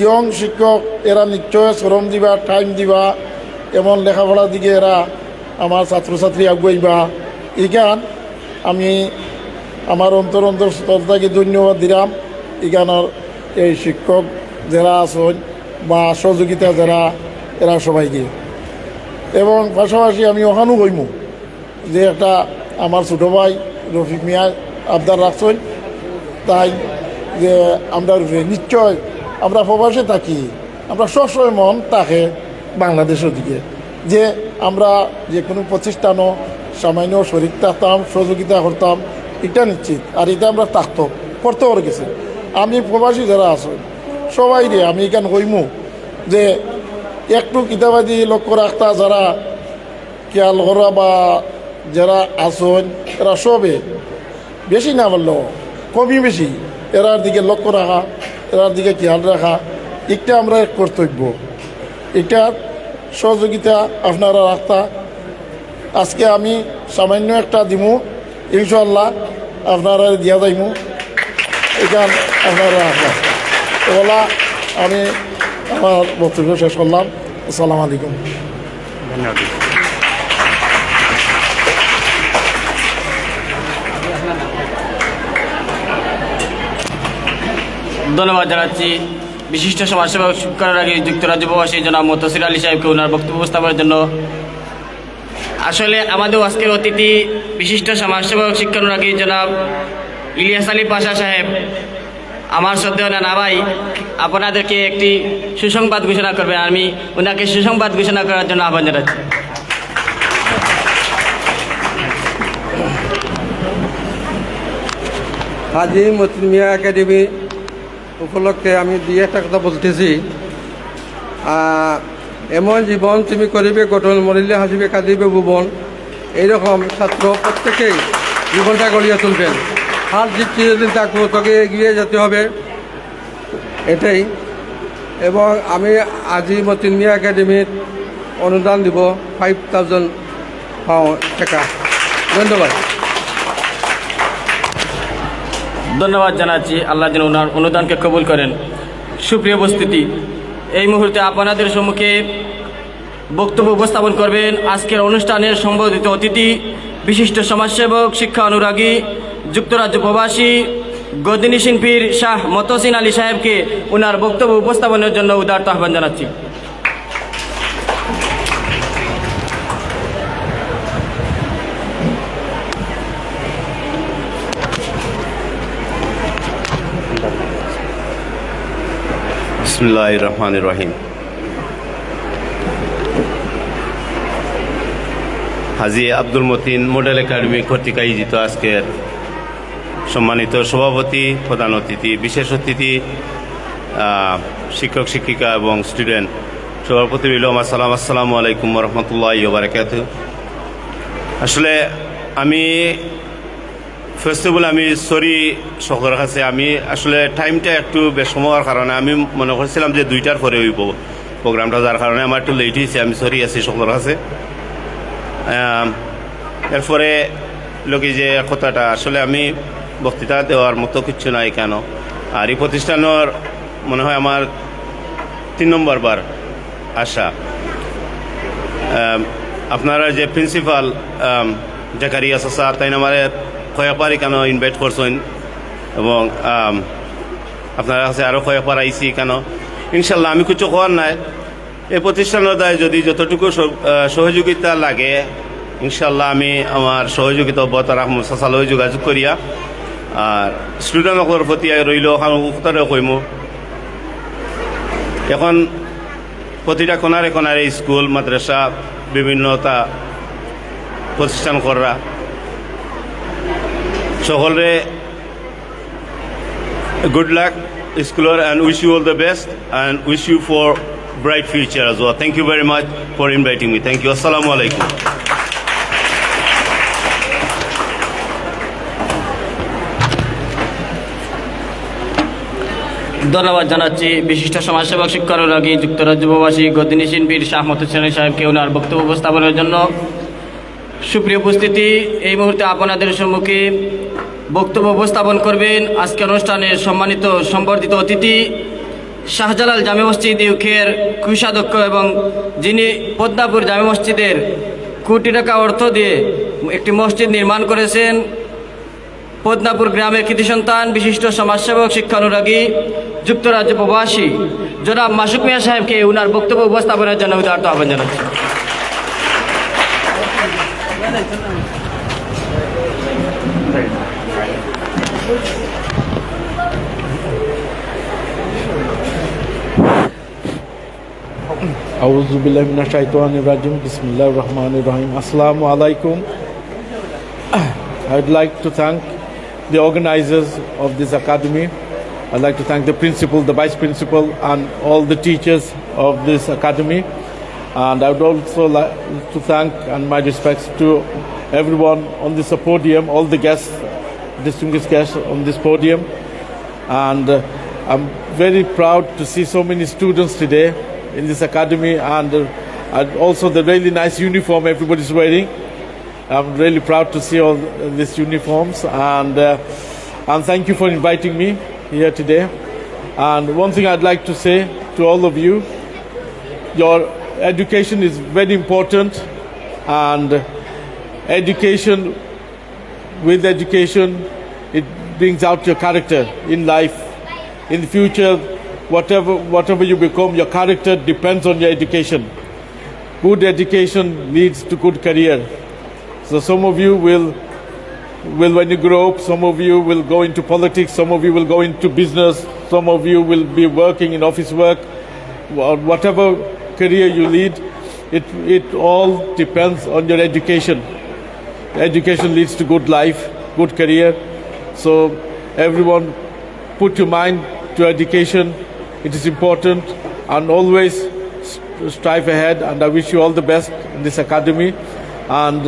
ইয়ং শিক্ষক এরা নিশ্চয় শ্রম দিবা, টাইম দিবা, এমন লেখাপড়ার দিকে এরা আমার ছাত্রছাত্রী আগুয়াইবা। এখান আমি আমার অন্তর স্তরটাকে ধন্যবাদ দিলাম এখানের এই শিক্ষক যারা আছেন বা সহযোগিতা যারা এরা সবাইকে। এবং পাশাপাশি আমি ওখানেও কইমু যে একটা আমার ছোটো ভাই রফিক মিয়া আবদার রাখছেন, তাই যে আমরা নিশ্চয় আমরা প্রবাসে থাকি, আমরা সবসময় মন থাকে বাংলাদেশের দিকে, যে আমরা যে কোনো প্রতিষ্ঠানও সামান্য শরীর থাকতাম, সহযোগিতা করতাম, এটা নিশ্চিত। আর এটা আমরা করতে পারে গেছি। আমি প্রবাসী যারা আছেন সবাই রে আমি এখানে কইমু যে একটু কিতাবাদি লক্ষ্য রাখতা, যারা খেয়াল করা বা যারা আসন এরা সবে বেশি না বললেও কমই বেশি এরার দিকে লক্ষ্য রাখা, এরার দিকে খেয়াল রাখা, এটা আমরা এক কর্তব্য। এটার সহযোগিতা আপনারা রাখতা। আজকে আমি সামান্য একটা দিমু, ইনশাল্লাহ আপনারা দিয়া যাইমু, এখান আপনারা রাখবা। ওলা আমি আমার বক্তব্য শেষ করলাম। আসসালামু আলাইকুম। ধন্যবাদ। ধন্যবাদ জানাচ্ছি বিশিষ্ট সমাজসেবক শিক্ষা অনুরাগী যুক্তরাজ্য প্রবাসী জনাব মতসির আলী সাহেবকে ওনার বক্তব্য উপস্থাপনের জন্য। আসলে আমাদের আজকের অতিথি বিশিষ্ট সমাজসেবক শিক্ষা অনুরাগী জনাব ইলিয়াস আলী পাশা সাহেব। আমার শ্রদ্ধেয় নানা ভাই আপনাদেরকে একটি সুসংবাদ ঘোষণা করবেন, আমি ওনাকে সুসংবাদ ঘোষণা করার জন্য আহ্বান জানাচ্ছি। হাজি মতিন মিয়া একাডেমি উপলক্ষে আমি দুই একটা কথা বলতেছি। এমন জীবন তুমি করিবে গঠন, মরিলে হাসিবে কাঁদিবে ভুবন। এইরকম ছাত্র প্রত্যেকেই জীবনটা গড়িয়ে তুলবেন। হার জিত যেদিন থাকবো তোকে এগিয়ে যেতে হবে, এটাই। এবং আমি আজি মতিন মিয়া একাডেমির অনুদান দিব 5,000 টাকা। ধন্যবাদ। ধন্যবাদ জানাচ্ছি, আল্লাহ যেন ওনার অনুদানকে কবুল করেন। সুপ্রিয় উপস্থিতি, এই মুহূর্তে আপনাদের সম্মুখে বক্তব্য উপস্থাপন করবেন আজকের অনুষ্ঠানের সম্বোধিত অতিথি, বিশিষ্ট সমাজসেবক, শিক্ষা অনুরাগী, যুক্তরাজ্য প্রবাসী, গদিনী শিল্পীর শাহ মতসিন আলী সাহেবকে ওনার বক্তব্য উপস্থাপনের জন্য উদারত আহ্বান জানাচ্ছি। বিসমিল্লাহির রহমানির রহিম। হাজী আব্দুল মতিন মডেল একাডেমি কর্তৃক আয়োজিত আজকের সম্মানিত সভাপতি, প্রধান অতিথি, বিশেষ অতিথি, শিক্ষক শিক্ষিকা এবং স্টুডেন্ট, সবার প্রতি রইল আমার সালাম। আসসালামু আলাইকুম রহমতুল্লাহি ওয়া বারাকাতুহু। আসলে আমি ফার্স্ট অফ অল আমি সরি সকলের কাছে, আমি আসলে টাইমটা একটু বেশম হওয়ার কারণে আমি মনে করছিলাম যে 2টার পরে হইব প্রোগ্রামটা, যার কারণে আমার একটু লেট হয়েছে। আমি সরি আছি সকলের কাছে। এরপরে লোকে যে কথাটা, আসলে আমি বক্তৃতা দেওয়ার মতো কিছু নাই কেন, আর এই প্রতিষ্ঠানের মনে হয় আমার 3 নম্বর বার আসা। আপনারা যে প্রিন্সিপাল জাকারিয়া চাচা, তাই আমার কয়েকবারই কেন ইনভাইট করছেন এবং আপনার কাছে আরও কয়েকবার আইসি কেন। ইনশাল্লাহ আমি কিছু হওয়ার নাই। এই প্রতিষ্ঠানের দায় যদি যতটুকু সহযোগিতা লাগে, ইনশাল্লাহ আমি আমার সহযোগিতা অব্যাহত রাখবো চাচালৈ যোগাযোগ করিয়া। আর স্টুডেন্টসকলের প্রতি রইল কথাটা কইম, এখন প্রতিটা কোনারে কোনারে স্কুল, মাদ্রাসা, বিভিন্নতা প্রতিষ্ঠান করা, সকলে good luck scholar and wish you all the best and wish you for bright future as well. Thank you very much for inviting me. Thank you. Assalamu alaikum. ধন্যবাদ জানাচ্ছি বিশিষ্ট সমাজসেবক, শিক্ষা অনুরাগী, যুক্তরাজ্য প্রবাসী, গদিনী শিল্পীর শাহ মতসিন আলী সাহেবকে ওনার বক্তব্য উপস্থাপনের জন্য। সুপ্রিয় উপস্থিতি, এই মুহূর্তে আপনাদের সম্মুখে বক্তব্য উপস্থাপন করবেন আজকের অনুষ্ঠানের সম্মানিত সম্বর্ধিত অতিথি, শাহজালাল জামে মসজিদ ইউকের কোষাধ্যক্ষ এবং যিনি পদ্মাপুর জামে মসজিদের কোটি টাকা অর্থ দিয়ে একটি মসজিদ নির্মাণ করেছেন, পদ্মাপুর গ্রামের কৃতি সন্তান, বিশিষ্ট সমাজসেবক, শিক্ষা অনুরাগী, যুক্তরাজ্য প্রবাসী জনাব মাসুক মিয়া সাহেবকে ওনার বক্তব্য উপস্থাপনের জন্য উদারত আহ্বান জানাচ্ছি। আউযু বিল্লাহি মিনাশ শাইতানির রাজিম। বিসমিল্লাহির রহমানির রহিম। আসসালামু আলাইকুম। I'd like to thank the organizers of this academy. I'd like to thank the principal, the vice principal, and all the teachers of this academy. And I would also like to thank and my respects to everyone on this podium, all the guests, distinguished guests on this podium. And I'm very proud to see so many students today in this academy, and also the really nice uniform everybody's wearing. I'm really proud to see all these uniforms, and thank you for inviting me here today. And one thing I'd like to say to all of you, your education is very important, and with education it brings out your character in life. In the future, whatever you become, your character depends on your education. Good education leads to good career. So some of you will when you grow up, some of you will go into politics, some of you will go into business, some of you will be working in office work. Whatever career you lead, it all depends on your education. Education leads to good life, good career. So everyone put your mind to education. It is important, and always strive ahead, and I wish you all the best in this academy. And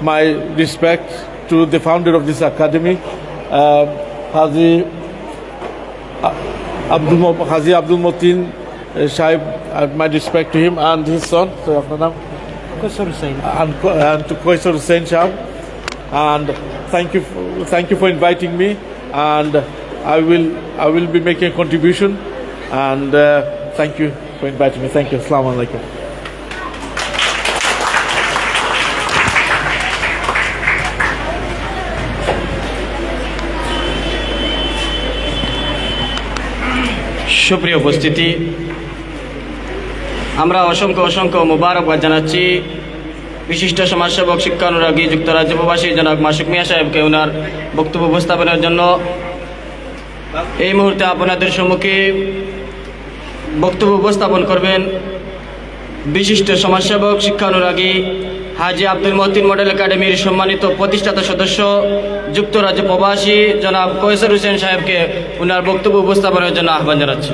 my respect to the founder of this academy, Haji Abdul Motin Sahib. My respect to him and his son. So, and to Qaisar Hussain Sahib. And thank you for inviting me. And I will be making a contribution. And thank you for inviting me. Thank you. Assalamu alaikum. সুপ্রিয় উপস্থিতি, আমরা অসংখ্য মুবারকবাদ জানাচ্ছি বিশিষ্ট সমাজসেবক শিক্ষানুরাগী যুক্তরাজ্য প্রবাসী জনাব মাসুক মিয়া সাহেবকে ওনার বক্তব্য উপস্থাপনের জন্য। এই মুহূর্তে আপনাদের সম্মুখে বক্তব্য উপস্থাপন করবেন বিশিষ্ট সমাজসেবক শিক্ষানুরাগী হাজি আব্দুল মতিন মডেল একাডেমির সম্মানিত প্রতিষ্ঠাতা সদস্য যুক্তরাজ্য প্রবাসী জনাব কৈসর হোসেন সাহেবকে ওনার বক্তব্য উপস্থাপনের জন্য আহ্বান জানাচ্ছি।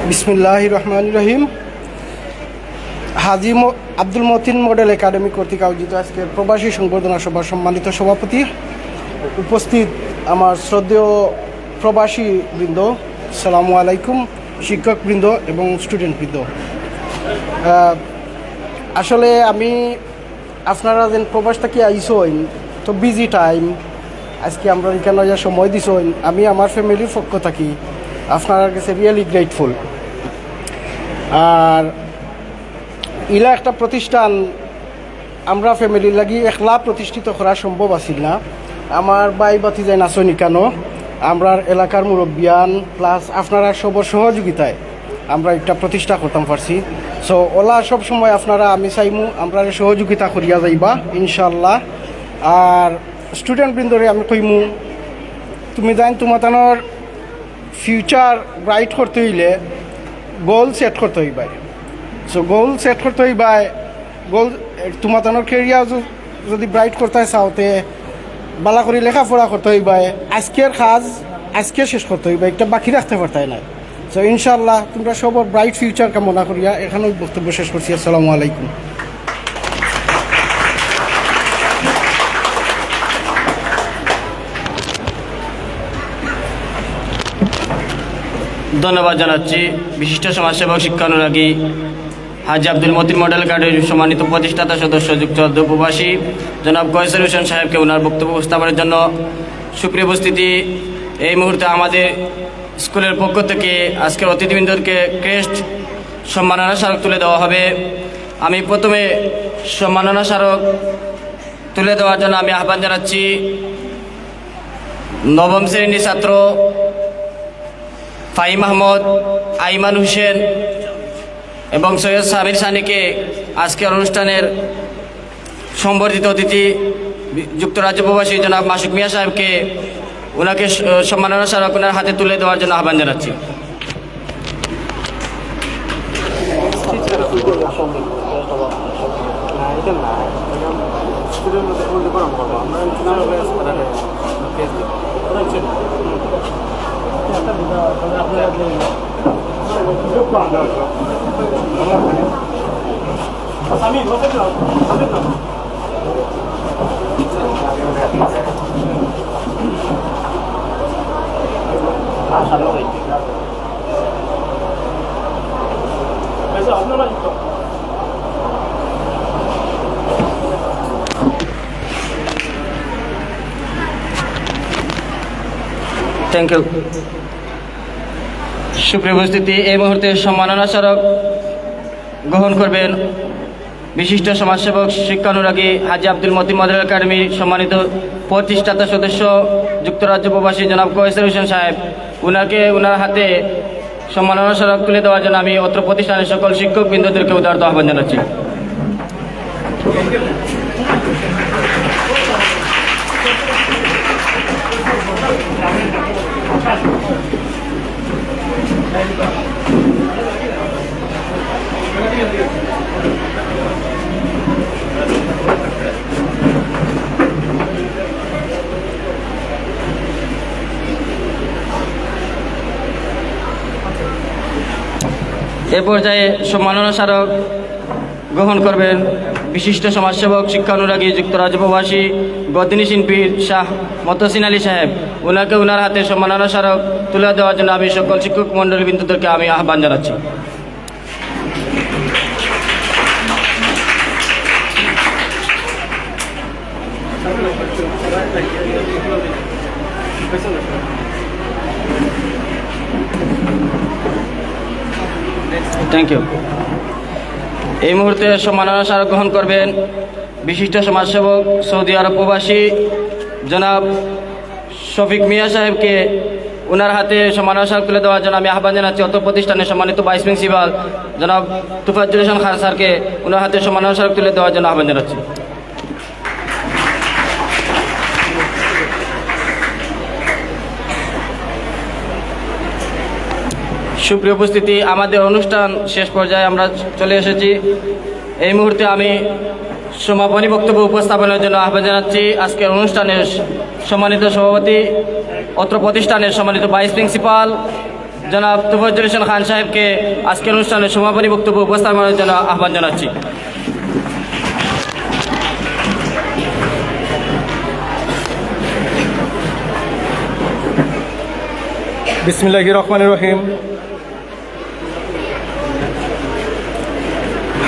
বিসমিল্লাহির রহমানির রহিম। হাজি আব্দুল মতিন মডেল একাডেমি কর্তৃক আয়োজিত আজকের প্রবাসী সংবর্ধনা সভার সম্মানিত সভাপতি, উপস্থিত আমার শ্রদ্ধেয় প্রবাসী বৃন্দ, আসসালামু আলাইকুম, শিক্ষকবৃন্দ এবং স্টুডেন্টবৃন্দ। আসলে আমি আপনারা যেন প্রবাস থেকে আইসইন তো বিজি টাইম, আজকে আমরা এখানে যা সময় দিছইন, আমি আমার ফ্যামিলির পক্ষ থাকি আপনার কাছে রিয়েলি গ্রেটফুল। আর ইলা একটা প্রতিষ্ঠান আমরা ফ্যামিলির লাগি একলা প্রতিষ্ঠিত করা সম্ভব আছিল না। আমার বাই বাতি যায় নাচনি কেন, আমরা এলাকার মুরব্বিয়ান প্লাস আপনারা সবর সহযোগিতায় আমরা একটা প্রতিষ্ঠা করতাম পারছি। সো ওলা সব সময় আপনারা আমি চাইমু আমরা সহযোগিতা করিয়া যাইবা ইনশাল্লাহ। আর স্টুডেন্ট বৃন্দরে আমি কইমু, তুমি জান তোমার ফিউচার ব্রাইট করতে হইলে গোল সেট করতে হইবা। সো গোল সেট করতে হইবা, গোল তোমার কেরিয়ার যদি ব্রাইট করতে চাওতে বালা করে লেখাপড়া করতে হইবা, আজকের কাজ আজকে শেষ করতে হইবা, একটা বাকি রাখতে পারতাই না। সো ইনশাল্লাহ তোমরা সবার ব্রাইট ফিউচার কামনা করিয়া এখানে বক্তব্য শেষ করছি। আসসালামু আলাইকুম। ধন্যবাদ জানাচ্ছি বিশিষ্ট সমাজসেবক শিক্ষানুরাগী হাজি আব্দুল মতিন মডেল একাডেমির সম্মানিত প্রতিষ্ঠাতা সদস্য যুক্তরাজ্য প্রবাসী জনাব কৈসর হোসেন সাহেবকে ওনার বক্তব্য উপস্থাপনের জন্য। সুপ্রিয় উপস্থিতি, এই মুহূর্তে আমাদের স্কুলের পক্ষ থেকে আজকের অতিথিবৃন্দকে ক্রেস্ট সম্মাননা স্মারক তুলে দেওয়া হবে। আমি প্রথমে সম্মাননা স্মারক তুলে দেওয়ার জন্য আমি আহ্বান জানাচ্ছি নবম শ্রেণীর ছাত্র ফাহিম আহমদ, আইমান হোসেন এবং সৈয়দ সাবির সানিকে আজকের অনুষ্ঠানের সম্বর্ধিত অতিথি যুক্তরাজ্য প্রবাসী জনাব মাসুক মিয়া সাহেবকে ওনাকে সম্মাননা স্মারক ওনার হাতে তুলে দেওয়ার জন্য আহ্বান জানাচ্ছি। Thank you. সুপ্রিয় উপস্থিতি, এই মুহূর্তে সম্মাননা স্মারক গ্রহণ করবেন বিশিষ্ট সমাজসেবক শিক্ষানুরাগী হাজি আব্দুল মতিন মডেল একাডেমির সম্মানিত প্রতিষ্ঠাতা সদস্য যুক্তরাজ্য প্রবাসী জনাব কৈসর হোসেন সাহেব। ওনার হাতে সম্মাননা স্মারক তুলে দেওয়ার জন্য আমি অত্র প্রতিষ্ঠানের সকল শিক্ষক বৃন্দদেরকে উদারত আহ্বান জানাচ্ছি। এ পর্যায়ে সম্মাননা স্মারক গ্রহণ করবেন বিশিষ্ট সমাজসেবক, শিক্ষা অনুরাগী, যুক্তরাজ্য প্রবাসী, গদ্দিনী শিল্পী শাহ মতসিন আলী সাহেব। ওনাকে ওনার হাতে সম্মাননা স্মারক তুলে দেওয়ার জন্য আমি সকল শিক্ষক মণ্ডলী বিন্দুদেরকে আমি আহ্বান জানাচ্ছি। Thank you. এই মুহূর্তে সম্মাননা স্মারক গ্রহণ করবেন বিশিষ্ট সমাজসেবক, সৌদি আরব প্রবাসী জনাব শফিক মিয়া সাহেবকে। ওনার হাতে সম্মাননা স্মারক তুলে দেওয়ার জন্য আমি আহ্বান জানাচ্ছি অত্র প্রতিষ্ঠানের সম্মানিত ভাইস প্রিন্সিপাল জনাব তুফাজ্জুল হাসান খান স্যারকে ওনার হাতে সম্মাননা স্মারক তুলে দেওয়ার জন্য আহ্বান জানাচ্ছি। সুপ্রিয় উপস্থিতি, আমাদের অনুষ্ঠান শেষ পর্যায়ে আমরা চলে এসেছি। এই মুহূর্তে আমি সমাপনী বক্তব্য উপস্থাপনের জন্য আহ্বান জানাচ্ছি আজকের অনুষ্ঠানের সম্মানিত সভাপতি, অত্র প্রতিষ্ঠানের সম্মানিত ভাইস প্রিন্সিপাল জনাব তুফাজ্জুল হাসান খান সাহেবকে আজকের অনুষ্ঠানের সমাপনী বক্তব্য উপস্থাপনের জন্য আহ্বান জানাচ্ছি। বিসমিল্লাহির রহমানির রহিম।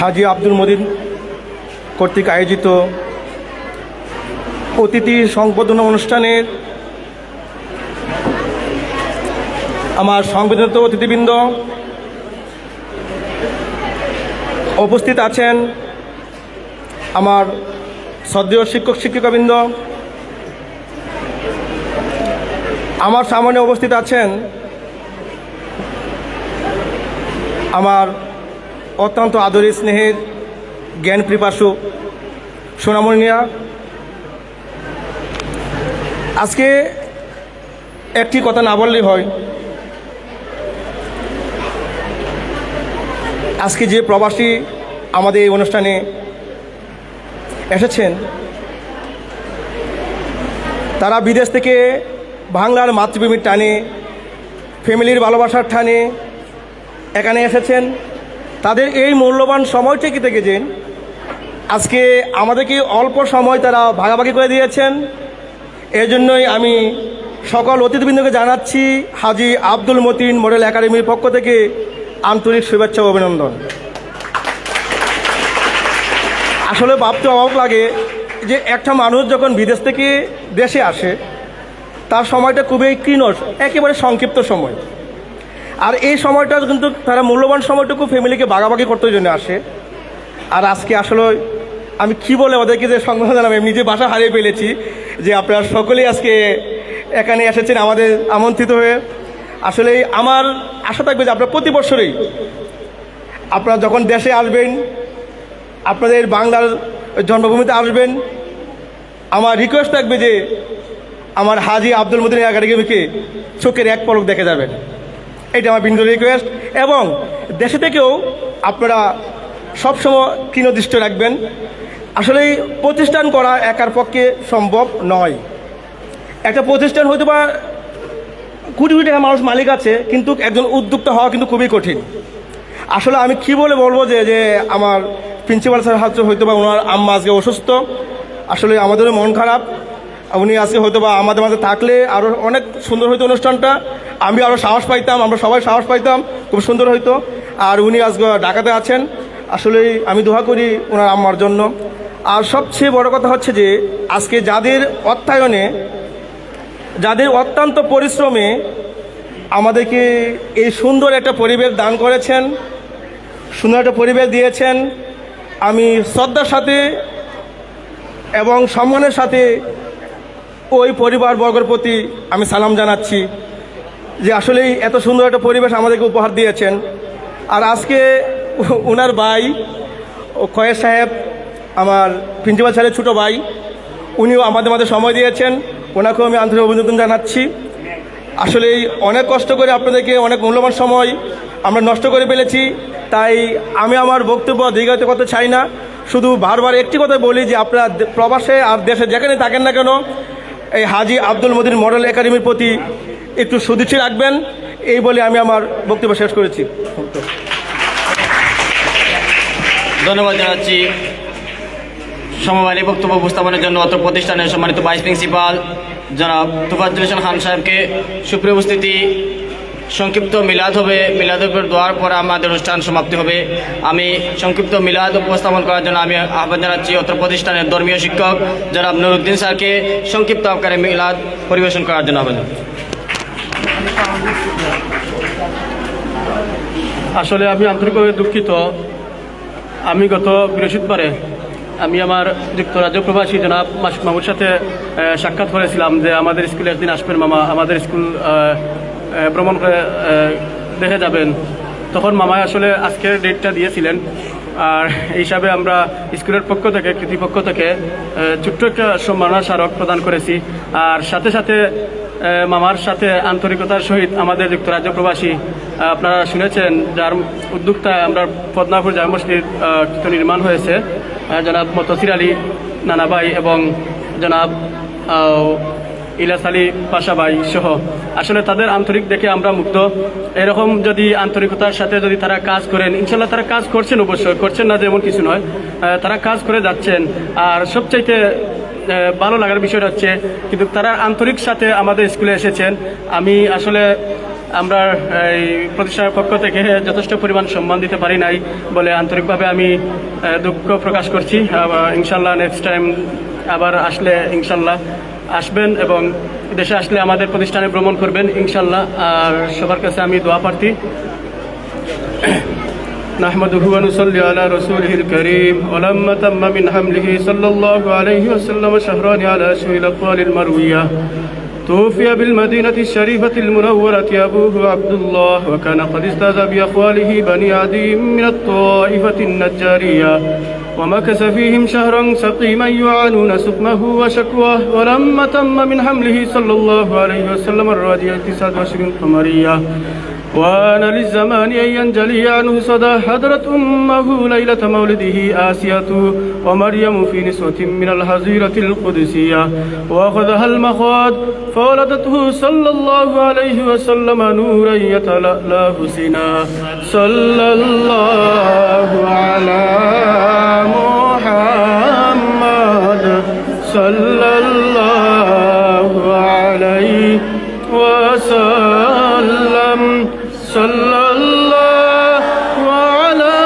হাজী আব্দুল মতিন কর্তৃক আয়োজিত অতিথি সংবর্ধনা অনুষ্ঠানের আমার সংবর্ধিত অতিথিবৃন্দ উপস্থিত আছেন, আমার শ্রদ্ধেয় শিক্ষক শিক্ষিকাবৃন্দ, আমার সামনে উপস্থিত আছেন আমার অত্যন্ত আদরী স্নেহের জ্ঞান পিপাসু সোনামণিরা। আজকে একটি কথা না বললেই হয়, আজকে যে প্রবাসী আমাদের এই অনুষ্ঠানে এসেছেন তারা বিদেশ থেকে বাংলার মাতৃভূমির টানে, ফ্যামিলির ভালোবাসার টানে এখানে এসেছেন। তাদের এই মূল্যবান সময়টাকে দেখেছেন, আজকে আমাদেরকে অল্প সময় তারা ভাগাভাগি করে দিয়েছেন। এই জন্যই আমি সকল অতিথিবৃন্দকে জানাচ্ছি হাজী আব্দুল মতিন মডেল একাডেমির পক্ষ থেকে আন্তরিক শুভেচ্ছা ও অভিনন্দন। আসলে ভাবতে অবাক লাগে যে একটা মানুষ যখন বিদেশ থেকে দেশে আসে তার সময়টা খুবই ক্ষীণ, একেবারে সংক্ষিপ্ত সময়। আর এই সময়টা কিন্তু তারা মূল্যবান সময়টুকু ফ্যামিলিকে ভাগাভাগি করতে জন্য আসে। আর আজকে আসলে আমি কি বলে ওদেরকে যে সংবাদ জানাবো, আমি নিজে বাসা হারিয়ে ফেলেছি যে আপনারা সকলেই আজকে এখানে এসেছেন আমাদের আমন্ত্রিত হয়ে। আসলে আমার আশা থাকবে যে আপনারা প্রতি বছরই আপনারা যখন দেশে আসবেন, আপনাদের বাংলার জন্মভূমিতে আসবেন, আমার রিকোয়েস্ট থাকবে যে আমার হাজী আব্দুল মতিন একাডেমিকে চোখের এক পলক দেখে যাবেন, এটা আমার বিন্দু রিকোয়েস্ট। এবং দেশে থেকেও আপনারা সবসময় দৃষ্টি রাখবেন। আসলে প্রতিষ্ঠান করা একার পক্ষে সম্ভব নয়। একটা প্রতিষ্ঠান হয়তো বা কোটি কোটি টাকা মানুষ মালিক আছে, কিন্তু একজন উদ্যোক্তা হওয়া কিন্তু খুবই কঠিন। আসলে আমি কি বলে বলবো যে আমার প্রিন্সিপাল স্যার হয়তো বা ওনার আম্মা আজকে অসুস্থ, আসলে আমাদেরও মন খারাপ। উনি আজকে হয়তো বা আমাদের মাঝে থাকলে আরও অনেক সুন্দর হইতো অনুষ্ঠানটা, আমি আরও সাহস পাইতাম, আমরা সবাই সাহস পাইতাম, খুব সুন্দর হইতো। আর উনি আজকে ঢাকাতে আছেন, আসলে আমি দোয়া করি ওনার আম্মার জন্য। আর সবচেয়ে বড় কথা হচ্ছে যে আজকে যাদের অর্থায়নে, যাদের অত্যন্ত পরিশ্রমে আমাদেরকে এই সুন্দর একটা পরিবেশ দান করেছেন, সুন্দর একটা পরিবেশ দিয়েছেন, আমি শ্রদ্ধার সাথে এবং সম্মানের সাথে ওই পরিবারবর্গের প্রতি আমি সালাম জানাচ্ছি যে আসলেই এত সুন্দর একটা পরিবেশ আমাদেরকে উপহার দিয়েছেন। আর আজকে ওনার ভাই কয়েস সাহেব, আমার প্রিন্সিপাল স্যারের ছোটো ভাই, উনিও আমাদের মাঝে সময় দিয়েছেন, ওনাকেও আমি আন্তরিক অভিনন্দন জানাচ্ছি। আসলেই অনেক কষ্ট করে আপনাদেরকে অনেক মূল্যবান সময় আমরা নষ্ট করে ফেলেছি, তাই আমি আমার বক্তব্য দীর্ঘায়িত করতে চাই না। শুধু বারবার একটি কথা বলি যে আপনারা প্রবাসে আর দেশে যেখানে থাকেন না কেন, এই হাজী আব্দুল মতিন মডেল একাডেমির প্রতি একটু সুদৃষ্টি রাখবেন, এই বলে আমি আমার বক্তব্য শেষ করেছি। ধন্যবাদ জানাচ্ছি সমবায়ী বক্তব্য উপস্থাপনের জন্য অত্র প্রতিষ্ঠানের সম্মানিত ভাইস প্রিন্সিপাল জনাব তোফাজ্জল হোসেন খান সাহেবকে। সুপ্রিয় উপস্থিতি, সংক্ষিপ্ত মিলাদ হবে, মিলাদের দোয়ার পর আমাদের অনুষ্ঠান সমাপ্তি হবে। আমি সংক্ষিপ্ত মিলাদ উপস্থাপন করার জন্য আমি আহ্বান জানাচ্ছি অত্র প্রতিষ্ঠানের ধর্মীয় শিক্ষক জনাব নুরুদ্দিন স্যারকে সংক্ষিপ্ত আকারে মিলাদ পরিবেশন করার জন্য আহ্বান জানাচ্ছি। আসলে আমি আন্তরিকভাবে দুঃখিত। আমি গত বৃহস্পতিবারে আমি আমার যুক্তরাজ্য প্রবাসী জনাব মাসুদ মাহমুদ সাথে সাক্ষাৎ করেছিলাম যে আমাদের স্কুলে একদিন আসবেন মামা, আমাদের স্কুল ভ্রমণ করে দেখে যাবেন। তখন মামায় আসলে আজকের ডেটটা দিয়েছিলেন, আর এই হিসাবে আমরা স্কুলের পক্ষ থেকে কৃতিপক্ষ থেকে ছোট্ট একটা সম্মাননা স্মারক প্রদান করেছি। আর সাথে সাথে মামার সাথে আন্তরিকতার সহিত আমাদের যুক্তরাজ্য প্রবাসী আপনারা শুনেছেন যার উদ্যোক্তায় আমরা পদ্মাপুর জামে মসজিদ নির্মাণ হয়েছে, জনাব মতসির আলী নানাভাই এবং জনাব ইলাস আলী পাশাভাই সহ। আসলে তাদের আন্তরিক দেখে আমরা মুগ্ধ। এরকম যদি আন্তরিকতার সাথে যদি তারা কাজ করেন, ইনশাল্লাহ তারা কাজ করছেন, অবশ্যই করছেন না যেমন কিছু নয়, তারা কাজ করে যাচ্ছেন। আর সবচাইতে ভালো লাগার বিষয়টা হচ্ছে কিন্তু তারা আন্তরিক সাথে আমাদের স্কুলে এসেছেন। আমি আসলে আমরা এই প্রতিষ্ঠানের পক্ষ থেকে যথেষ্ট পরিমাণ সম্মান দিতে পারি নাই বলে আন্তরিকভাবে আমি দুঃখ প্রকাশ করছি। ইনশাল্লাহ নেক্সট টাইম আবার আসলে ইনশাল্লাহ আসবেন এবং দেশে আসলে আমাদের প্রতিষ্ঠানে ভ্রমণ করবেন ইনশাল্লাহ। আর সবার কাছে আমি দোয়া প্রার্থী। نحمده ونصلي على رسوله الكريم ولما تم من حمله صلى الله عليه وسلم شهران على أشهر الأقوال المروية توفي بالمدينة الشريفة المنورة أبوه عبد الله وكان قد استاذ بأخواله بني عدي من الطائفة النجارية ومكث فيهم شهرا سقيما يعانون سقمه وشكواه ولما تم من حمله صلى الله عليه وسلم الرادية 29 قمرية وآن للزمان أن ينجلي عنه صدى حضرت أمه ليلة مولده آسية ومريم في نسوة من الحظيرة القدسية وأخذها المخاض فولدته صلى الله عليه وسلم نورا يتلألأ حسنا صلى الله على محمد صلى الله عليه وسلم صلى الله على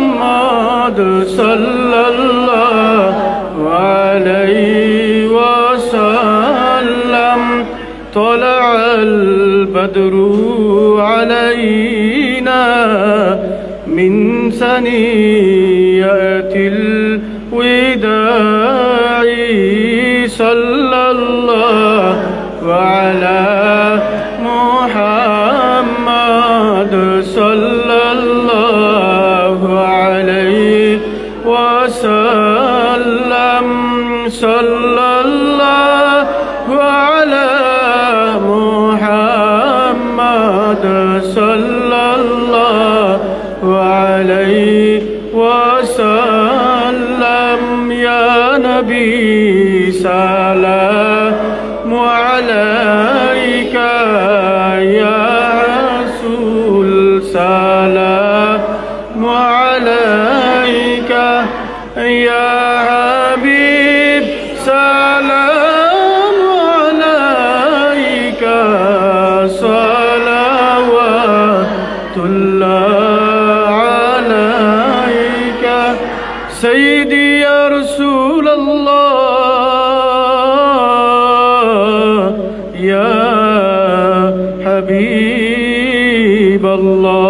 محمد صلى الله عليه وسلم طلع البدر علينا من ثنيات الوداع صلى الله على محمد صلى الله عليه وسلم صلى الله على محمد صلى الله عليه وسلم يا نبي سلام عليك يا رسول سلام عليك يا حبيب سلام عليك صلوات الله عليك سيدي يا رسول الله يا حبيب الله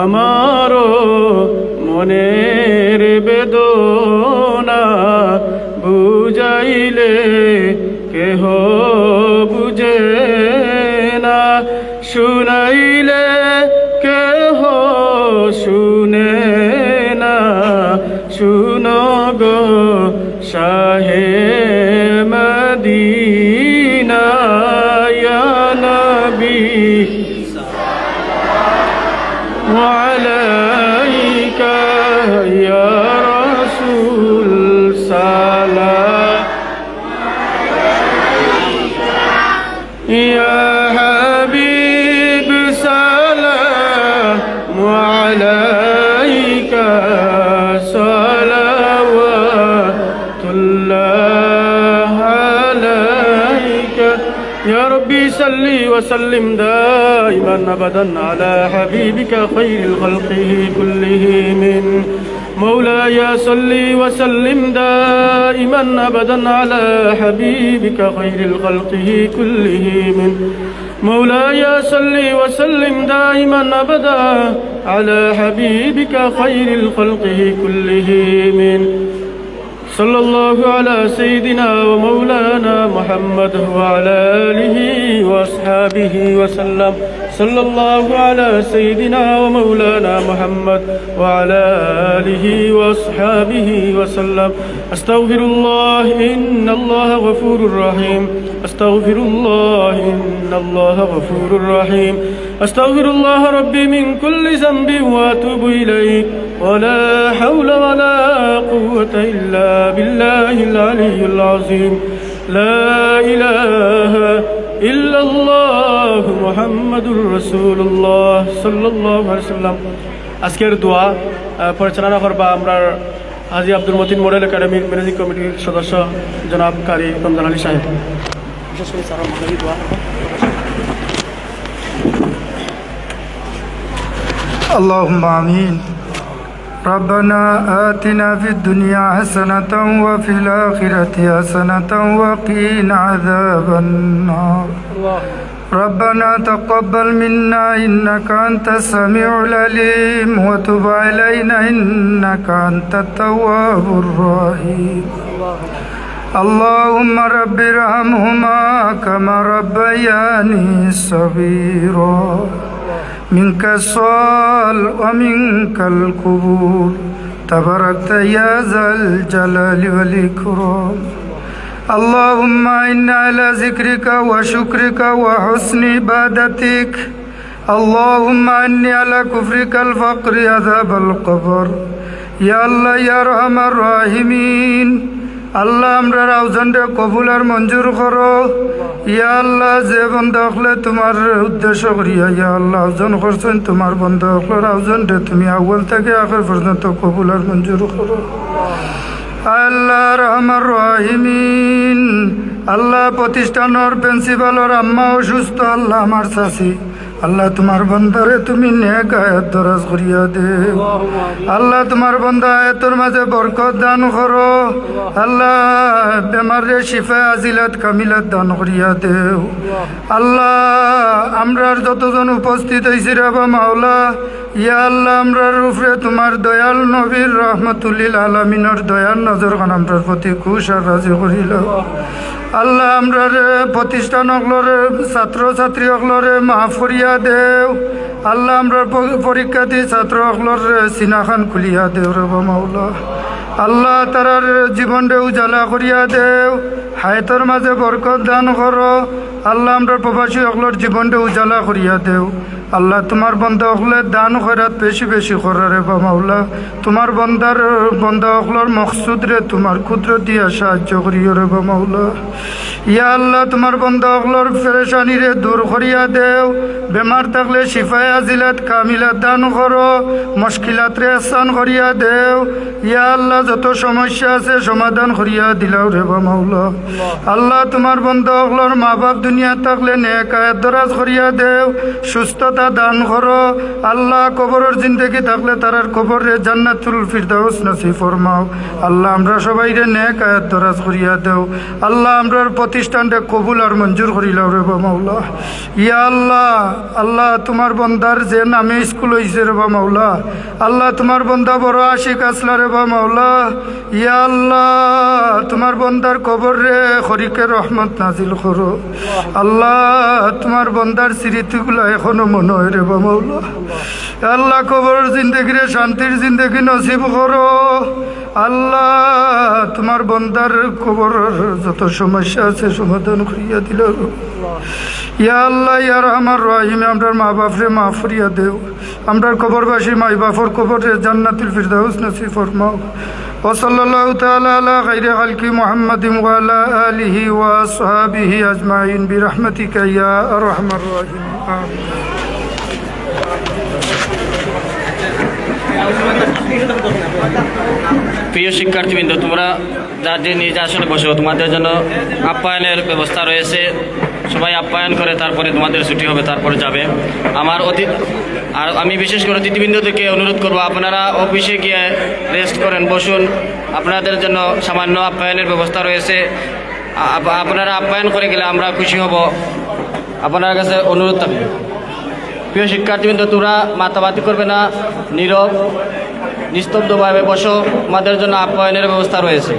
আমারো মনের বেদনা বুঝাইলে কেহ বুঝে না শুনাইলে কেহ শুনে না শুনো গো শাহে মদিনা ইয়া নবী وعليك يا رسول سلام يا حبيب سلام وسلم دائما أبدا على حبيبك خير الخلق كلهم مولاي صل وسلم دائما أبدا على حبيبك خير الخلق كلهم مولاي صل وسلم دائما أبدا على حبيبك خير الخلق كلهم صلى الله على سيدنا ومولانا محمد وعلى آله وأصحابه وسلم صلى الله على سيدنا ومولانا محمد وعلى آله وأصحابه وسلم أستغفر الله إن الله غفور رحيم أستغفر الله إن الله غفور رحيم أستغفر الله ربي من كل ذنب وأتوب إليه ولا حول ولا قوة إلا بالله العلي العظيم لا إله إلا الله محمد رسول الله صلى الله عليه وسلم আজকের দোয়া পরিচালনা করবা আমরা হাজী আব্দুল মতিন মডেল একাডেমির ম্যানেজিং কমিটির সদস্য জনাব কারি রমজান আলী সাহেব। বিশেষ করে সারা মডেলি দোয়া اللهم آمين ربنا آتنا في الدنيا حسنة وفي الآخرة حسنة وقنا عذاب النار ربنا تقبل منا إنك أنت السميع العليم وتب علينا إنك أنت التواب الرحيم اللهم رب ارحمهما كما ربياني صغيرا منك الصال ومنك القبول تباركت يا ذا الجلال والإكرام اللهم إنا على ذكرك وشكرك وحسن عبادتك اللهم إني على كفرك الفقر عذاب القبر يا الله يا أرحم الراحمين আল্লাহ আমরা রাউজানরে কবুল আর মঞ্জুর করো ইয়া আল্লাহ যে বন্ধ হলে তোমার উদ্দেশ্য করিয়া ইয়া আল্লাহ আউজন করছেন তোমার বন্ধ হলো রাউজানরে তুমি আউ্বাল থেকে আখের পর্যন্ত কবুল আর মঞ্জুর করো আল্লাহ রহমান রহিমিন আল্লাহ প্রতিষ্ঠানের প্রিন্সিপালর আম্মা অসুস্থ আল্লাহ আমার চাষি আল্লাহ তোমার বন্দারে তুমি নেক আয়াত দরাজ করিয়া দে আল্লাহ তোমার বন্দা আয়াতের মাঝে বরকত দান করো আল্লাহ বেমারে শিফা আজিলাত কামিলাত দান করিয়া দেও আল্লাহ আমরার যতজন উপস্থিত হয়েছি রাবা মাওলা ইয়া আল্লাহ আমরার উপরে তোমার দয়াল নবীর রহমতুল্লিল আলমিনের দয়াল নজর খান আমরার প্রতি খুশ আর রাজি করিল আল্লাহ আমরার প্রতিষ্ঠান অগলরে ছাত্র ছাত্রী অগলরে মাফ করিয়া দেও আল্লাহ আমরার পরীক্ষার্থী ছাত্র অগলর সিনাখান খুলিয়া দেও রবা মাওলা আল্লাহ তারার জীবনরে উজালা করিয়া দেও হায়াতর মাঝে বরকত দান করো আল্লাহ আমরার প্রবাসী অগলর জীবনরে উজালা করিয়া দেও আল্লাহ তোমার বন্ধা হলে দান খয়রাত বেশি বেশি করারে বা মাওলা তোমার বন্ধা হকলর মকসুদ রে তোমার ক্ষুদ্র দিয়া সাহায্য করিও রে বা মাওলা ইয়া আল্লাহ তোমার বন্ধা হকলর পেরেশানি রে দূর করিয়া দেও বেমার থাকলে শিফায় আজিলাত কামিলাত দান করো মুশকিলাত রে আসান করিয়া দেও ইয়া আল্লাহ যত সমস্যা আছে সমাধান করিয়া দিলাও রে বা মাওলা আল্লাহ তোমার বন্ধা হকলর মা বাপ দুনিয়া থাকলে নেক আয়াত দরাজ করিয়া দেও সুস্থতা দান করো আল্লাহ কবরের জিন্দেগি থাকলে তারার কবরে জান্নাতুল ফিরদাউস নসিব ফরমাও আল্লাহ আমরা সবাই রে নেক আয়াত দরাজ করিয়া দেও আল্লাহ আমরার প্রতিষ্ঠানটা কবুল আর মঞ্জুর করিলাও রে বা মাওলা ইয়া আল্লাহ আল্লাহ তোমার বন্দার যে নামে স্কুল হইছে রে বা মাওলা আল্লাহ তোমার বন্দা বড় আশিক আসলা রে বা মাওলা ইয়া আল্লাহ তোমার বন্দার কবর রে খরিকে রহমত নাজিল করো আল্লাহ তোমার বন্দার স্মৃতিগুলো এখনো মনে হয় রে বা মাওলা আল্লাহ কবর জিন্দগি রে শান্তির জিন্দগি নসিব করো আল্লাহ তোমার বন্দার কবর যত সমস্যা আছে সমাধান করিয়া দিল ইয়া আল্লাহ ইয়া রহমান রহিম আমরার মা বাপরে মাফ করিয়া দেও আমরার কবরবাসী মাই বাপর কবরে জান্নাতুল ফিরদাউস নসিব ফরমাও وصلى الله تعالى على خير خلق محمد وعلى آله وأصحابه أجمعين برحمتك يا أرحم الراحمين آمين প্রিয় শিক্ষার্থীবৃন্দ, তোমরা যার যে নিজ আসনে বসো, তোমাদের জন্য আপ্যায়নের ব্যবস্থা রয়েছে। সবাই আপ্যায়ন করে তারপরে তোমাদের ছুটি হবে, তারপরে যাবে। আর আমি বিশেষ করে অতিথিবৃন্দদেরকে অনুরোধ করবো, আপনারা অফিসে গিয়ে রেস্ট করেন, বসুন। আপনাদের জন্য সামান্য আপ্যায়নের ব্যবস্থা রয়েছে। আপনারা আপ্যায়ন করে গেলে আমরা খুশি হব। আপনার কাছে অনুরোধ থাকবে। প্রিয় শিক্ষার্থীবৃন্দ, তোমরা মাতামাতি করবে না, নীরব নিস্তব্ধভাবে বসো, তোমাদের জন্য আপ্যায়নের ব্যবস্থা রয়েছে।